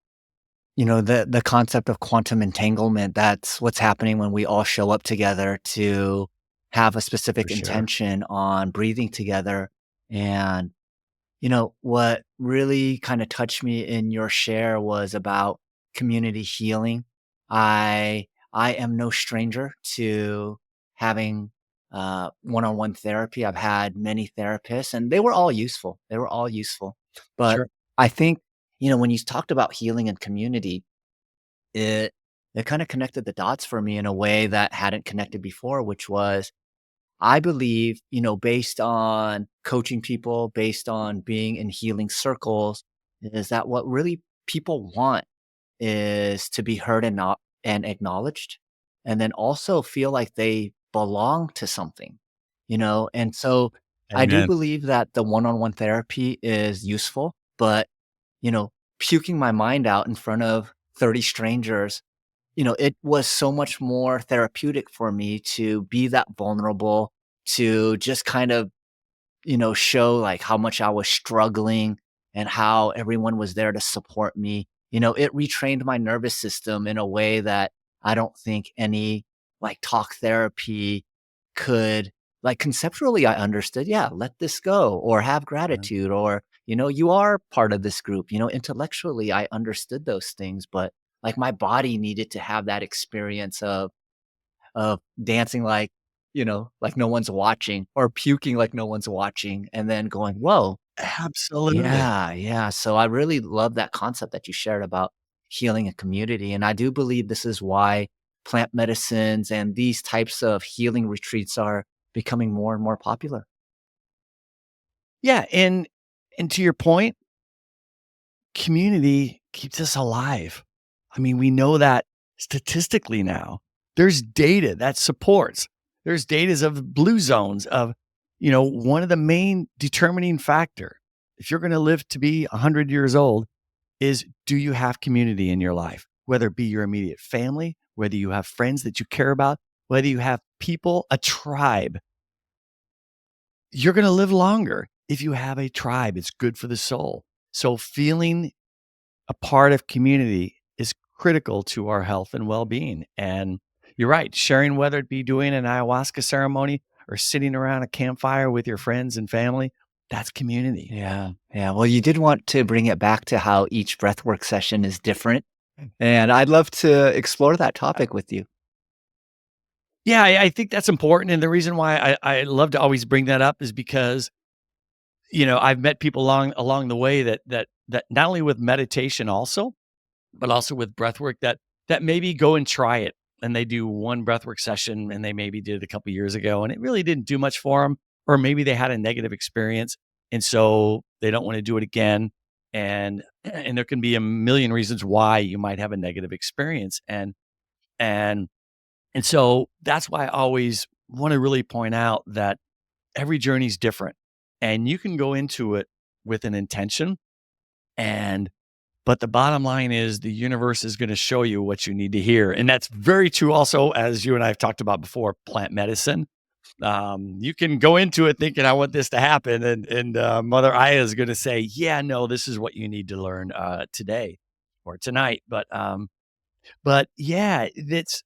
the concept of quantum entanglement, that's what's happening when we all show up together to have a For specific sure. intention on breathing together. And what really kind of touched me in your share was about community healing. I am no stranger to having one-on-one therapy. I've had many therapists, and they were all useful. They were all useful. But Sure. I think, when you talked about healing and community, it it kind of connected the dots for me in a way that hadn't connected before, which was I believe, based on coaching people, based on being in healing circles, is that what really people want is to be heard and not and acknowledged, and then also feel like they belong to something, And so I do Amen. believe that the one-on-one therapy is useful, but, puking my mind out in front of 30 strangers, it was so much more therapeutic for me to be that vulnerable, to just kind of show like how much I was struggling and how everyone was there to support me. It retrained my nervous system in a way that I don't think any like talk therapy could like conceptually I understood, yeah, let this go or have Yeah. gratitude or you are part of this group. Intellectually I understood those things, but like my body needed to have that experience of dancing like no one's watching or puking like no one's watching and then going, "Whoa, Absolutely. yeah, yeah." So I really love that concept that you shared about healing a community, and I do believe this is why plant medicines and these types of healing retreats are becoming more and more popular. Yeah, and to your point, community keeps us alive. I mean, we know that statistically now. There's data that supports. There's data of blue zones of, one of the main determining factor. If you're going to live to be 100 years old, is do you have community in your life? Whether it be your immediate family, whether you have friends that you care about, whether you have people, a tribe. You're going to live longer if you have a tribe. It's good for the soul. So feeling a part of community is critical to our health and well-being. And you're right, sharing, whether it be doing an ayahuasca ceremony or sitting around a campfire with your friends and family, that's community. Yeah, yeah. Well, you did want to bring it back to how each breathwork session is different, and I'd love to explore that topic with you. Yeah, I think that's important. And the reason why I love to always bring that up is because, I've met people along the way that not only with meditation also, but also with breathwork that maybe go and try it, and they do one breathwork session, and they maybe did it a couple years ago, and it really didn't do much for them, or maybe they had a negative experience, and so they don't wanna do it again, and there can be a million reasons why you might have a negative experience, and and so that's why I always wanna really point out that every journey is different, and you can go into it with an intention, and but the bottom line is the universe is gonna show you what you need to hear, and that's very true also, as you and I have talked about before, plant medicine. You can go into it thinking, "I want this to happen," and Mother Aya is gonna say, "Yeah, no, this is what you need to learn, today or tonight." But yeah, it's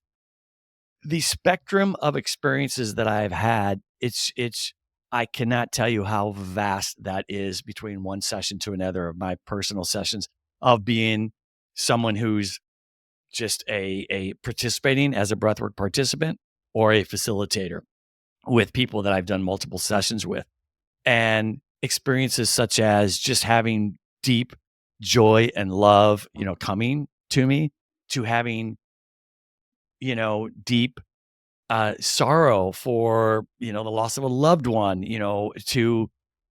the spectrum of experiences that I've had, it's I cannot tell you how vast that is between one session to another of my personal sessions of being someone who's just a participating as a breathwork participant or a facilitator with people that I've done multiple sessions with. And experiences such as just having deep joy and love, coming to me, to having, deep sorrow for, the loss of a loved one, to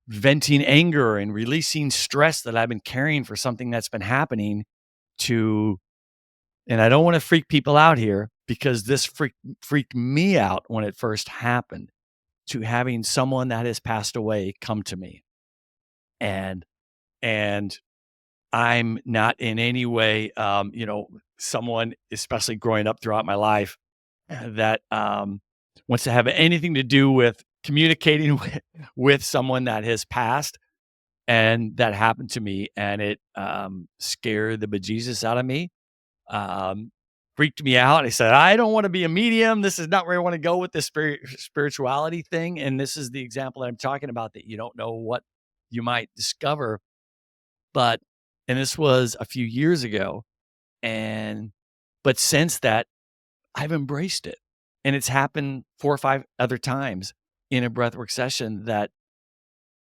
venting anger and releasing stress that I've been carrying for something that's been happening to, and I don't want to freak people out here because this freaked me out when it first happened, to having someone that has passed away come to me. And I'm not in any way, someone, especially growing up throughout my life, that, wants to have anything to do with communicating with someone that has passed, and that happened to me, and it, scared the bejesus out of me, um, freaked me out. I said, "I don't wanna be a medium. This is not where I wanna go with this spirituality thing," and this is the example that I'm talking about, that you don't know what you might discover, but and this was a few years ago, and but since that I've embraced it, and it's happened 4 or 5 other times in a breathwork session that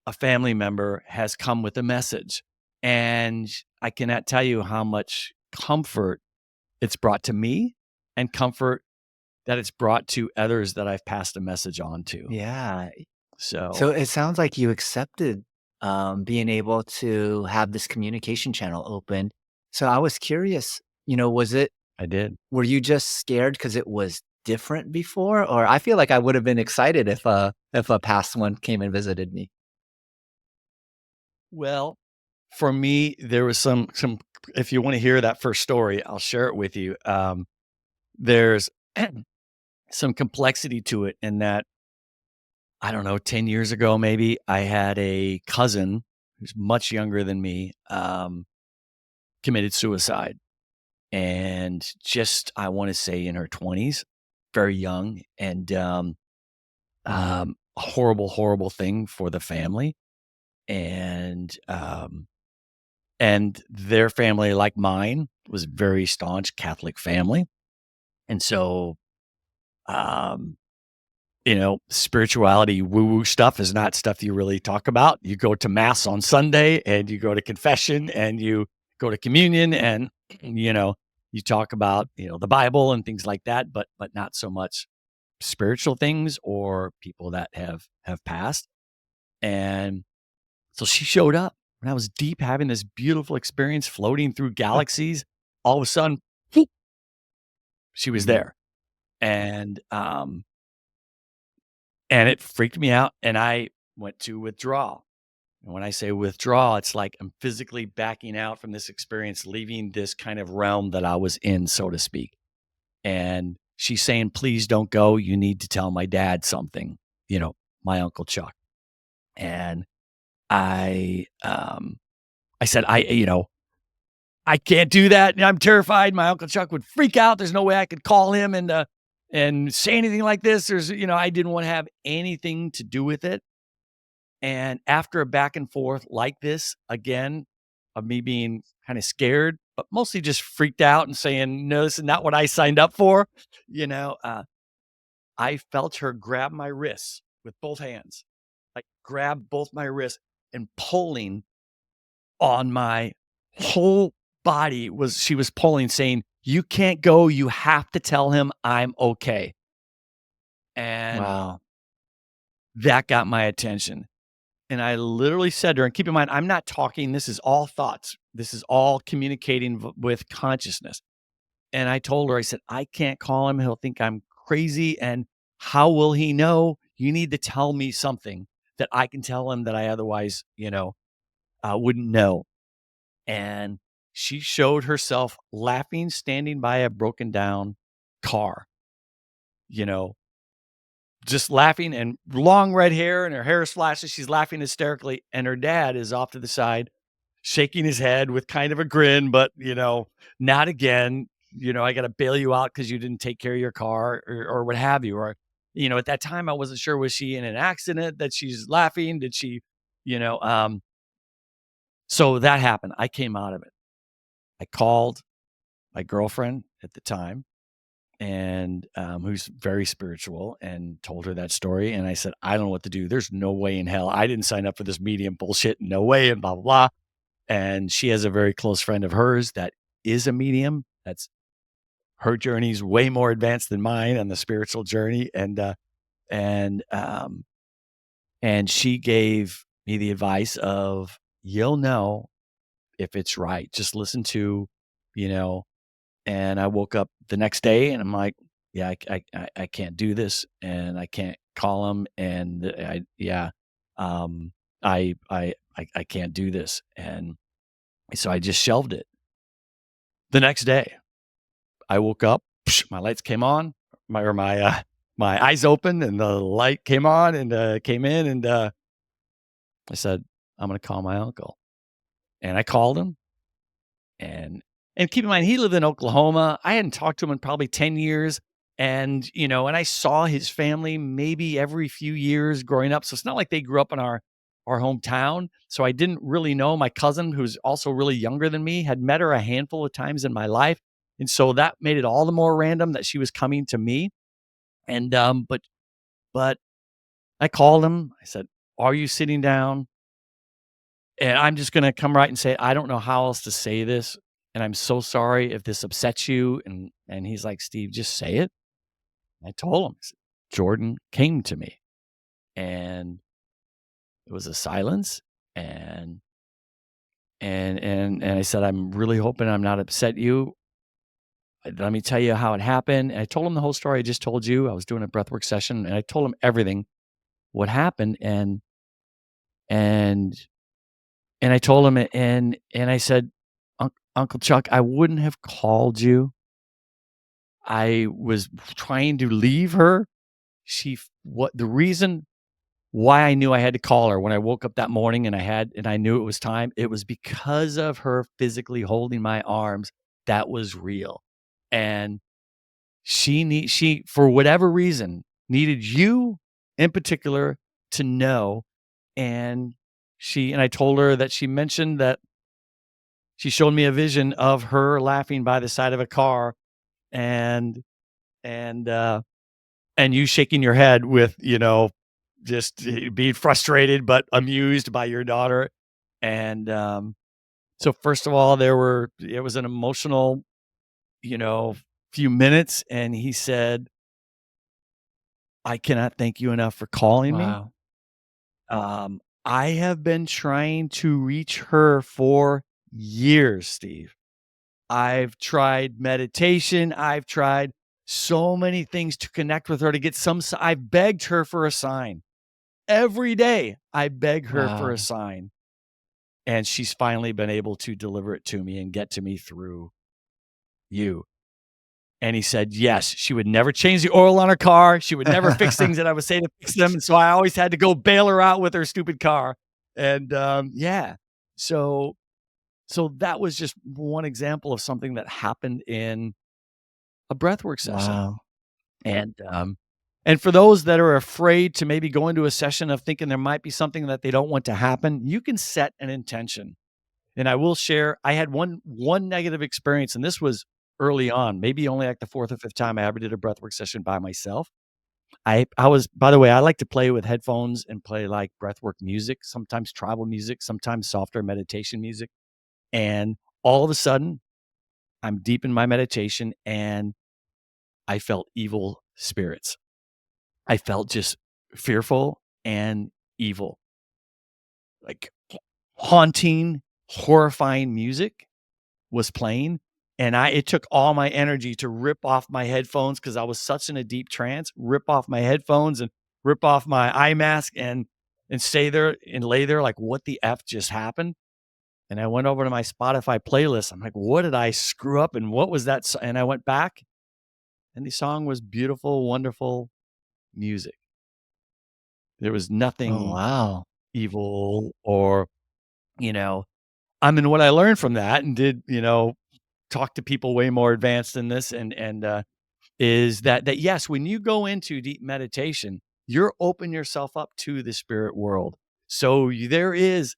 a family member has come with a message, and I cannot tell you how much comfort it's brought to me and comfort that it's brought to others that I've passed a message on to. Yeah. So So it sounds like you accepted, being able to have this communication channel open. So I was curious, was it I did. were you just scared because it was different before? Or I feel like I would have been excited if a past one came and visited me. Well, for me, there was some if you wanna hear that first story, I'll share it with you. There's some complexity to it in that, I don't know, 10 years ago, maybe, I had a cousin who's much younger than me, committed suicide, and just, I wanna say in her 20s, very young, and, a horrible, horrible thing for the family, and, their family, like mine, was very staunch Catholic family, and so, um spirituality, woo-woo stuff is not stuff you really talk about. You go to mass on Sunday and you go to confession and you go to communion and, you know, you talk about, the Bible and things like that, but not so much spiritual things or people that have passed. And so she showed up and I was deep having this beautiful experience floating through galaxies. All of a sudden, whoop, she was Mhm. there. And and it freaked me out, and I went to withdraw. And when I say withdraw, it's like I'm physically backing out from this experience, leaving this kind of realm that I was in, so to speak. And she's saying, "Please don't go. You need to tell my dad something," my Uncle Chuck. And I said, "I can't do that. I'm terrified. My Uncle Chuck would freak out. There's no way I could call him and say anything like this. I didn't want to have anything to do with it. And after a back and forth like this, again, of me being kind of scared, but mostly just freaked out and saying, no, this is not what I signed up for, you know, uh, I felt her grab my wrists with both hands, like grab both my wrists and pulling on my whole body she was pulling, saying, you can't go. You have to tell him I'm okay. And Wow. that got my attention. And I literally said to her, and keep in mind, I'm not talking, this is all thoughts. This is all communicating with consciousness. And I told her, I said, I can't call him. He'll think I'm crazy. And how will he know? You need to tell me something that I can tell him that I otherwise, wouldn't know. And she showed herself laughing, standing by a broken down car, you know, just laughing and long red hair and her hair is flashy. She's laughing hysterically. And her dad is off to the side, shaking his head with kind of a grin, but, not again. I got to bail you out because you didn't take care of your car or what have you. Or, at that time, I wasn't sure, was she in an accident that she's laughing? Did she, you know, so that happened. I came out of it. I called my girlfriend at the time and who's very spiritual and told her that story. And I said, I don't know what to do. There's no way in hell. I didn't sign up for this medium bullshit. No way. And blah, blah, blah. And she has a very close friend of hers that is a medium. That's her journey's way more advanced than mine on the spiritual journey. And, and she gave me the advice of, you'll know if it's right. Just listen to, you know, and I woke up the next day and I'm like, yeah, I can't do this and I can't call him. And um, I can't do this. And so I just shelved it. The next day, I woke up, my lights came on, my eyes opened and the light came on and came in and I said, I'm going to call my uncle. And I called him and keep in mind, he lived in Oklahoma. I hadn't talked to him in probably 10 years. And, and I saw his family maybe every few years growing up. So it's not like they grew up in our hometown. So I didn't really know my cousin, who's also really younger than me, had met her a handful of times in my life. And so that made it all the more random that she was coming to me. And but I called him. I said, are you sitting down? And I'm just gonna come right and say, I don't know how else to say this, and I'm so sorry if this upsets you. And he's like, Steve, just say it. I told him, I said, "Jordan came to me, and it was a silence, and I said, "I'm really hoping I'm not upset you. Let me tell you how it happened." And I told him the whole story I just told you. I was doing a breathwork session, and I told him everything, what happened, and I told him it, and I said, Uncle Chuck, I wouldn't have called you. I was trying to leave her. What the reason why I knew I had to call her when I woke up that morning and I knew it was time, it was because of her physically holding my arms. That was real. And she, for whatever reason, needed you in particular to know. And I told her that she mentioned that she showed me a vision of her laughing by the side of a car, and and, uh, and you shaking your head with, just being frustrated but amused by your daughter. And, so first of all, it was an emotional, you know, few minutes, and he said, "I cannot thank you enough for calling me. Wow. I have been trying to reach her for years, Steve. I've tried meditation. I've tried so many things to connect with her to get I've begged her for a sign. Every day I beg her for a Wow. sign, and she's finally been able to deliver it to me and get to me through you." And he said, yes, she would never change the oil on her car. She would never fix things that I would say to fix them. And so I always had to go bail her out with her stupid car. And yeah, so that was just one example of something that happened in a breathwork session. Wow. And for those that are afraid to maybe go into a session of thinking there might be something that they don't want to happen, you can set an intention. And I will share, I had one negative experience, and this was early on, maybe only like the 4th or 5th time I ever did a breathwork session by myself. I was, by the way, I like to play with headphones and play like breathwork music, sometimes tribal music, sometimes softer meditation music. And all of a sudden, I'm deep in my meditation and I felt evil spirits. I felt just fearful and evil, like haunting, horrifying music was playing, and it took all my energy to rip off my headphones because I was such in a deep trance, rip off my headphones and rip off my eye mask and stay there and lay there like, "What the F just happened?" And I went over to my Spotify playlist. I'm like, "What did I screw up, and what was that?" And I went back, and the song was beautiful, wonderful music. There was Oh, nothing wow. evil or, you know I mean, what I learned from that and did, talk to people way more advanced than this is that yes, when you go into deep meditation, you're open yourself up to the spirit world. So there is,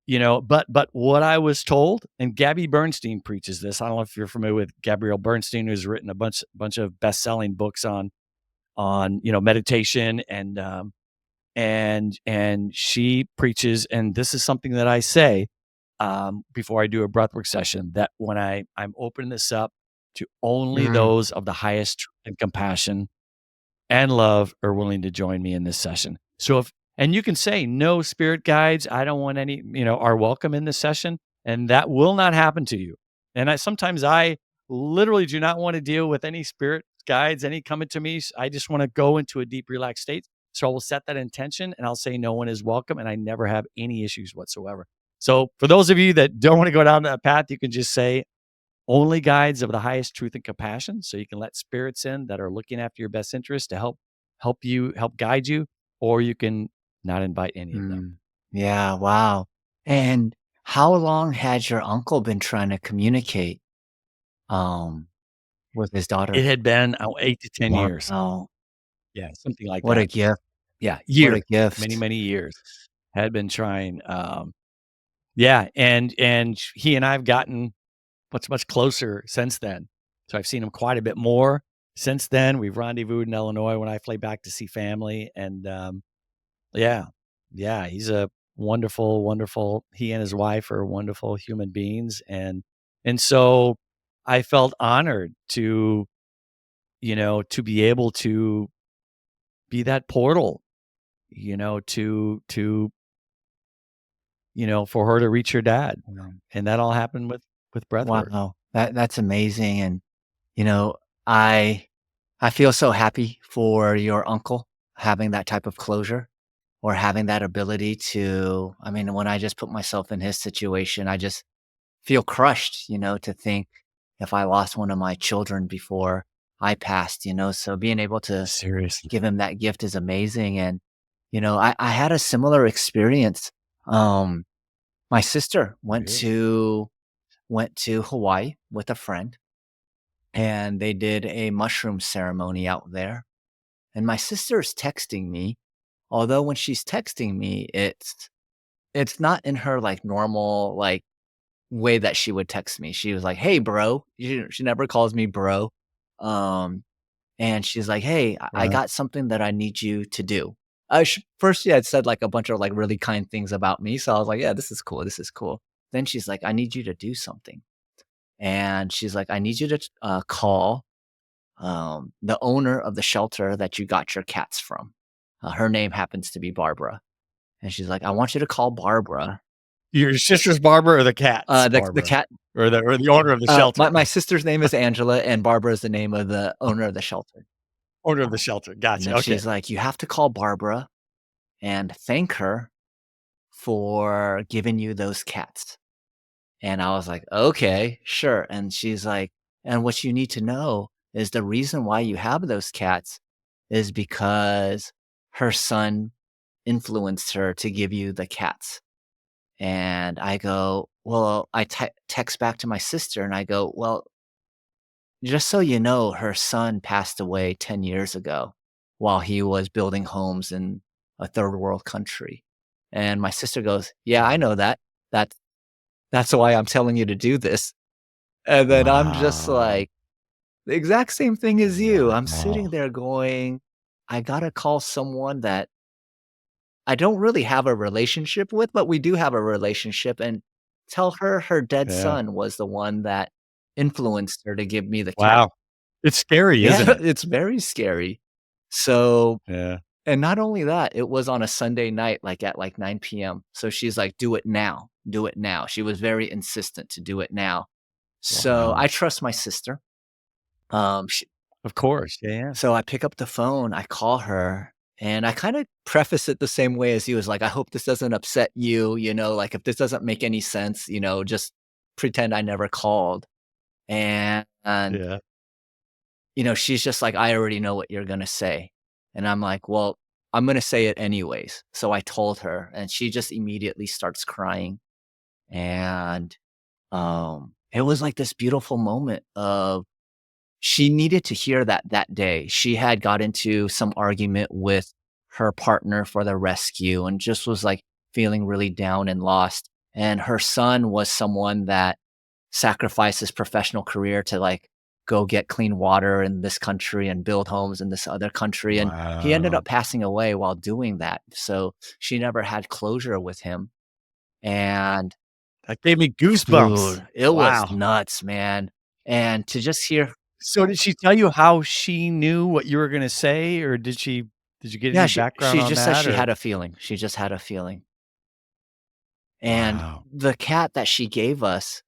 but what I was told, and Gabby Bernstein preaches this. I don't know if you're familiar with Gabrielle Bernstein, who's written a bunch of best-selling books on meditation and she preaches, and this is something that I say before I do a breathwork session, that when I'm opening this up to only Mm. those of the highest truth and compassion and love are willing to join me in this session. So and you can say, no spirit guides, I don't want any, are welcome in this session. And that will not happen to you. And sometimes I literally do not want to deal with any spirit guides, any coming to me. I just want to go into a deep, relaxed state. So I will set that intention and I'll say no one is welcome. And I never have any issues whatsoever. So for those of you that don't want to go down that path, you can just say, only guides of the highest truth and compassion. So you can let spirits in that are looking after your best interest to help guide you, or you can not invite any of them. Mm. Yeah, wow. And how long had your uncle been trying to communicate, um, with his It daughter? had been 8 to 10 years. Wow. Yeah, something like What a that. gift. Yeah, What a years, many, gift. many years had been trying. Yeah, and he and I've gotten much, much closer since then. So I've seen him quite a bit more since then. We've rendezvoused in Illinois when I fly back to see family, and yeah. Yeah, he's a wonderful, wonderful he and his wife are wonderful human beings, and so I felt honored to to be able to be that portal, for her to reach her dad. Um, And that all happened with breath work. wow, that's amazing, and, you know, I I feel so happy for your uncle having that type of closure or having that ability to I mean, when I just put myself in his situation, I just feel crushed, to think if I lost one of my children before I passed, so being able to Seriously. give him that gift is amazing, and, I had a similar experience. My sister Really? went to Hawaii with a friend, and they did a mushroom ceremony out there, and my sister's texting me, although when she's texting me, it's not in her, like, normal, like, way that she would text me. She was like, "Hey, bro." She never calls me bro. Um, and she's like, "Hey, I Right. got something that I need you to do." First she had said, like, a bunch of, like, really kind things about me, so I was like, "Yeah, this is cool, this is cool." Then she's like, "I need you to do something." And she's like, "I need you to, call, the owner of the shelter that you got your cats from." Her name happens to be Barbara. And she's like, "I want you to call Barbara." Your sister's Barbara or the cat's The Barbara? cat Or the owner of the my shelter? my sister's name is Angela, and Barbara is the name of the owner of the shelter. Owner of the shelter, And gotcha, then okay. she's like, "You have to call Barbara and thank her for giving you those cats." And I was like, "Okay, sure." And she's like, "And what you need to know is the reason why you have those cats is because her son influenced her to give you the cats." And I go, "Well," text back to my sister and I go, "Well, just so you know, her son passed away 10 years ago while he was building homes in a third world country." And my sister goes, "Yeah, I Mm. know that. That's that's why I'm telling you to do this." And then I'm just Wow. like, the exact same thing as you. I'm sitting Wow. there going, I gotta call someone that I don't really have a relationship with, but we do have a relationship, and tell her her dead Yeah. son was the one that influenced her to give me the cat. Wow. It's scary, Yeah, isn't it? it's very scary. So Yeah. and not only that, it was on a Sunday night, like, at, like, 9 p.m. So she's like, "Do it now. Do it now." She was very insistent to do it now. So Wow. I trust my sister. Sh Of course, yeah, yeah. So I pick up the phone, I call her, and I kinda preface it the same way as you, is like, "I hope this doesn't upset you, like, if this doesn't make any sense, just pretend I never called." And Yeah. she's just like, "I already know what you're gonna say." And I'm like, "Well, I'm gonna say it anyways." So I told her, and she just immediately starts crying. And, it was like this beautiful moment of she needed to hear that that day. She had got into some argument with her partner for the rescue and just was, like, feeling really down and lost. And her son was someone that sacrificed his professional career to, like, go get clean water in this country and build homes in this other country, and he ended Wow. up passing away while doing that. So she never had closure with him. And That gave me goosebumps. dude, it was Wow. nuts, man. And to just hear So did she tell you how she knew what you were gonna say, or did you get yeah, any she background she on just said that, she or had a feeling. She just had a feeling. And Wow. the cat that she gave us,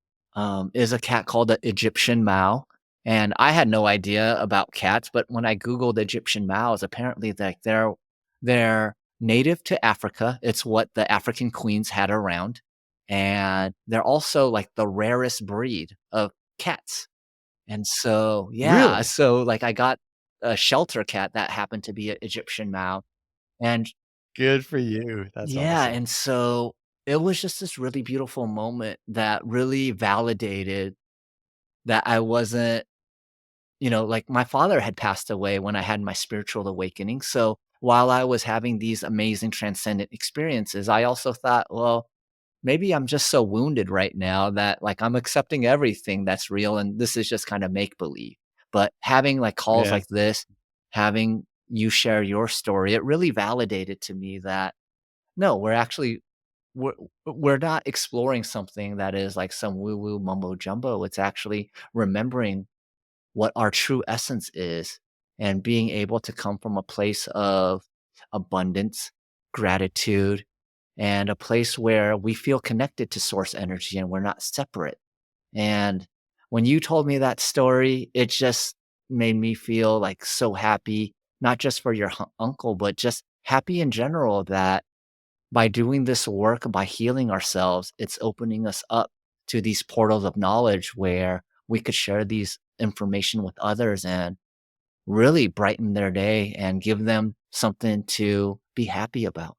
is a cat called the Egyptian Mao, and I had no idea about cats, but when I Googled Egyptian Maos, apparently, like, they're native to Africa. It's what the African queens had around, and they're also, like, the rarest breed of cats. And so yeah, Really? so, like, I got a shelter cat that happened to be a Egyptian Mao, and Good for you. That's yeah, awesome. and so it was just this really beautiful moment that really validated that I wasn't like, my father had passed away when I had my spiritual awakening, so while I was having these amazing transcendent experiences, I also thought, "Well, maybe I'm just so wounded right now that, like, I'm accepting everything that's real, and this is just kinda make believe." But having, like, calls Yeah. like this, having you share your story, it really validated to me that, no, we're we're not exploring something that is like some woo-woo mumbo jumbo. It's actually remembering what our true essence is and being able to come from a place of abundance, gratitude, and a place where we feel connected to source energy and we're not separate. And when you told me that story, it just made me feel like so happy, not just for your uncle, but just happy in general that by doing this work, by healing ourselves, it's opening us up to these portals of knowledge where we could share these information with others and really brighten their day and give them something to be happy about.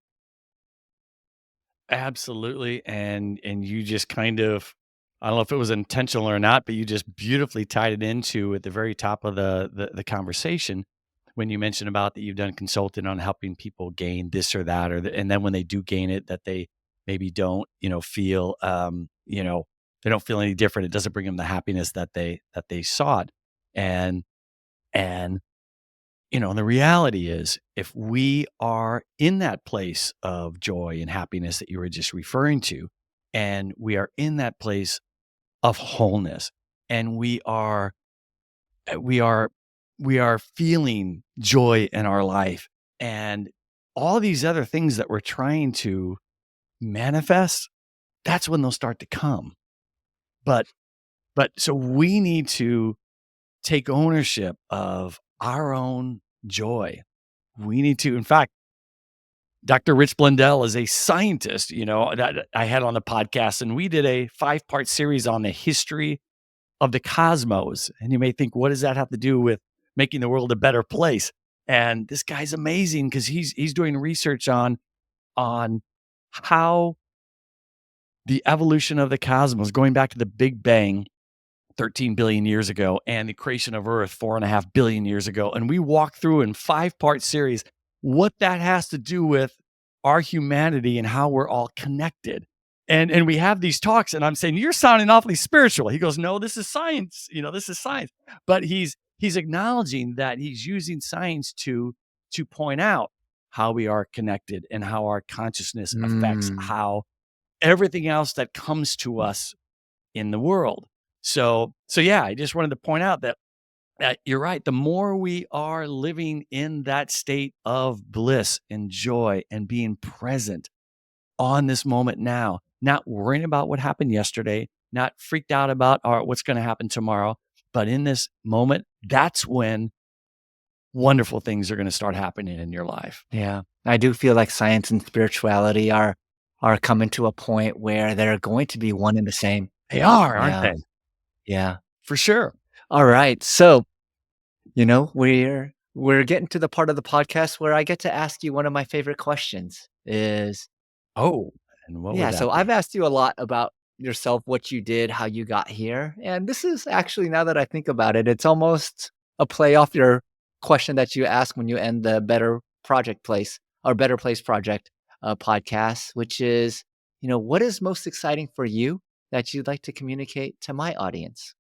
Absolutely, and you just kind of I don't know if it was intentional or not, but you just beautifully tied it into at the very top of the conversation when you mentioned about that you've done consulting on helping people gain this or that, and then when they do gain it, that they maybe don't, feel, they don't feel any different. It doesn't bring them the happiness that they sought, and and and the reality is, if we are in that place of joy and happiness that you were just referring to, and we are in that place of wholeness, and we are we are feeling joy in our life, and all these other things that we're trying to manifest, that's when they'll start to come. But so we need to take ownership of our own joy. We need to, in fact, Dr. Rich Blundell is a scientist, that I had on the podcast, and we did a 5-part series on the history of the cosmos. And you may think, what does that have to do with making the world a better place? And this guy's amazing because he's doing research on how the evolution of the cosmos, going back to the Big Bang, 13 billion years ago, and the creation of Earth 4.5 billion years ago. And we walk through in 5-part series what that has to do with our humanity and how we're all connected. And we have these talks, and I'm saying, you're sounding awfully spiritual. He goes, no, this is science. This is science. But he's acknowledging that he's using science to point out how we are connected and how our consciousness affects Mm. how everything else that comes to us in the world. So yeah, I just wanted to point out that you're right. The more we are living in that state of bliss and joy and being present on this moment now, not worrying about what happened yesterday, not freaked out about what's going to happen tomorrow, but in this moment, that's when wonderful things are going to start happening in your life. Yeah. I do feel like science and spirituality are coming to a point where they're going to be one and the same. They are, aren't Yeah. they? Yeah. For sure. All right. So, we're getting to the part of the podcast where I get to ask you one of my favorite questions is Oh, and what would yeah, that so I've be? asked you a lot about yourself, what you did, how you got here. And this is actually, now that I think about it, it's almost a play off your question that you asked when you end the Better Project Place or Better Place Project podcast, which is, what is most exciting for you that you'd like to communicate to my audience?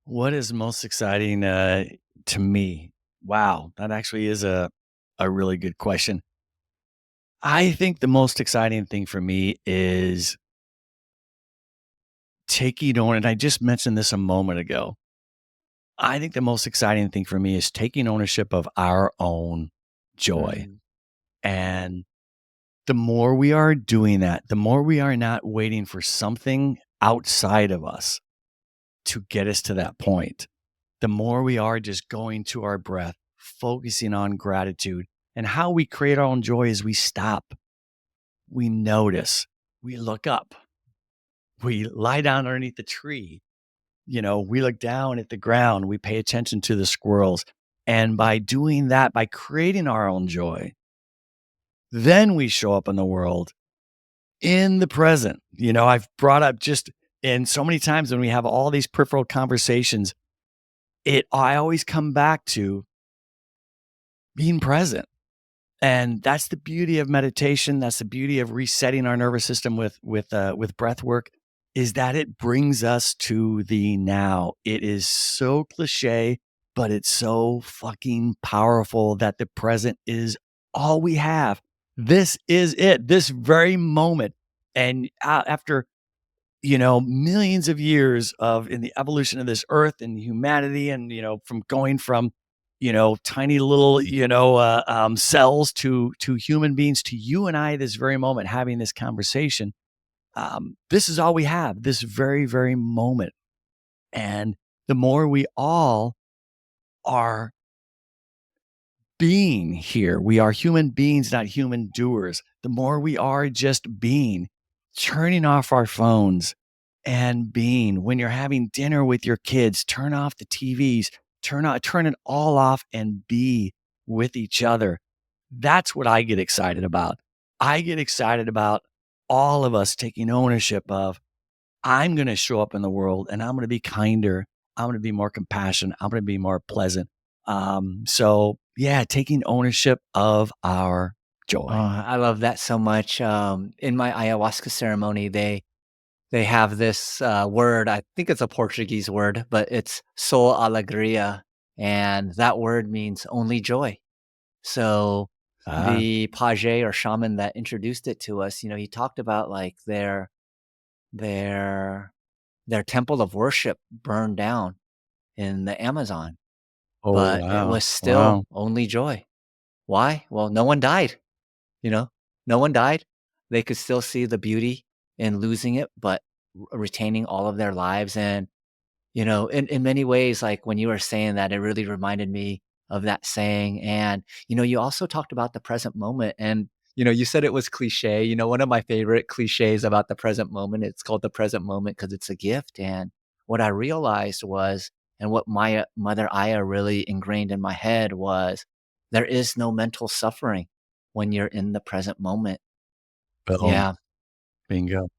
What is most exciting to me? Wow, that actually is a really good question. I think the most exciting thing for me is taking on, and I just mentioned this a moment ago. I think the most exciting thing for me is taking ownership of our own joy. Mm, And the more we are doing that, the more we are not waiting for something outside of us to get us to that point, the more we are just going to our breath, focusing on gratitude, and how we create our own joy is we stop, we notice, we look up, we lie down underneath the tree, we look down at the ground, we pay attention to the squirrels. And by doing that, by creating our own joy, then we show up in the world in the present. I've brought up just and so many times when we have all these peripheral conversations, I always come back to being present. And that's the beauty of meditation. That's the beauty of resetting our nervous system with breath work, is that it brings us to the now. It is so cliche, but it's so fucking powerful that the present is all we have. This is it, this very moment. And after millions of years of in the evolution of this earth and humanity and, from going from, tiny little, cells to human beings to you and I this very moment having this conversation. This is all we have, this very, very moment. And the more we all are being here, we are human beings, not human doers. The more we are just being, turning off our phones and being. When you're having dinner with your kids, turn off the TVs, turn it all off and be with each other. That's what I get excited about. I get excited about all of us taking ownership of, I'm going to show up in the world and I'm going to be kinder. I'm going to be more compassionate. I'm going to be more pleasant. So yeah, taking ownership of our Oh, joy. I love that so much. In my ayahuasca ceremony, they have this word. I think it's a Portuguese word, but it's "sol alegria," and that word means only joy. So Ah, the page or shaman that introduced it to us, he talked about like their their temple of worship burned down in the Amazon, oh, but it wow. was still Wow. only joy. Why? Well, no one died. You know, no one died. They could still see the beauty in losing it, but retaining all of their lives. And, in many ways, like when you were saying that, it really reminded me of that saying. And, you also talked about the present moment. And, you said it was cliche. One of my favorite cliches about the present moment, it's called the present moment because it's a gift. And what I realized was, and what my mother Aya really ingrained in my head was, there is no mental suffering when you're in the present moment. Boom. Yeah. Bingo.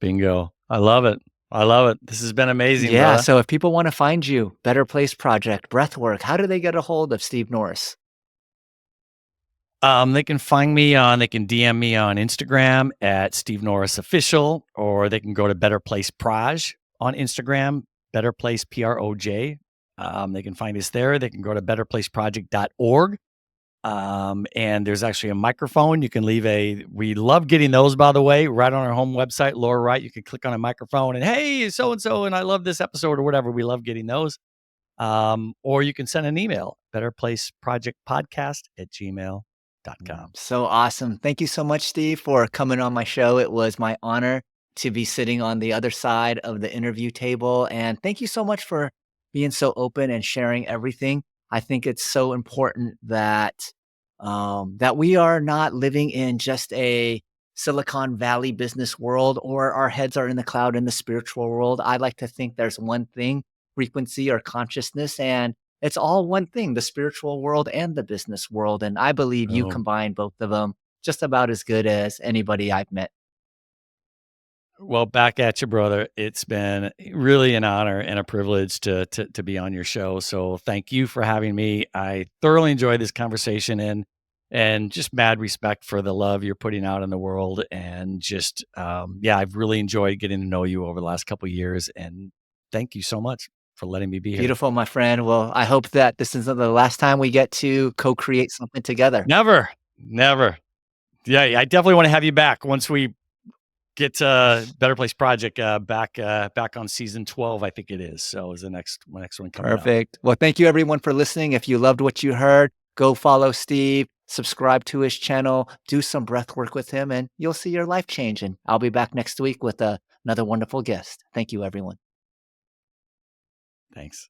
Bingo. I love it. I love it. This has been amazing, Yeah, brother. so if people wanna find you, Better Place Project, Breathwork, how do they get a hold of Steve Norris? They can DM me on Instagram at Steve Norris Official, or they can go to Better Place Proj on Instagram, Better Place PROJ. They can find us there. They can go to betterplaceproject.org. And there's actually a microphone. You can we love getting those, by the way, right on our home website, lower right. You can click on a microphone and, hey, so and so, and I love this episode or whatever. We love getting those. Or you can send an email, betterplaceprojectpodcast@gmail.com. So awesome. Thank you so much, Steve, for coming on my show. It was my honor to be sitting on the other side of the interview table, and thank you so much for being so open and sharing everything. I think it's so important that we are not living in just a Silicon Valley business world, or our heads are in the cloud in the spiritual world. I like to think there's one thing, frequency or consciousness, and it's all one thing, the spiritual world and the business world, and I believe you Oh, combine both of them just about as good as anybody I've met. well, back at you, brother. It's been really an honor and a privilege to be on your show. So thank you for having me. I thoroughly enjoyed this conversation and just mad respect for the love you're putting out in the world. And just yeah, I've really enjoyed getting to know you over the last couple of years. And thank you so much for letting me be here. Beautiful, my friend. Well, I hope that this isn't the last time we get to co-create something together. Never, never. Yeah, I definitely want to have you back once we get Better Place Project back on season 12, I think it is. So is the next one coming out. Perfect. Well, thank you everyone for listening. If you loved what you heard, go follow Steve, subscribe to his channel, do some breath work with him, and you'll see your life change. And I'll be back next week with another wonderful guest. Thank you, everyone. Thanks.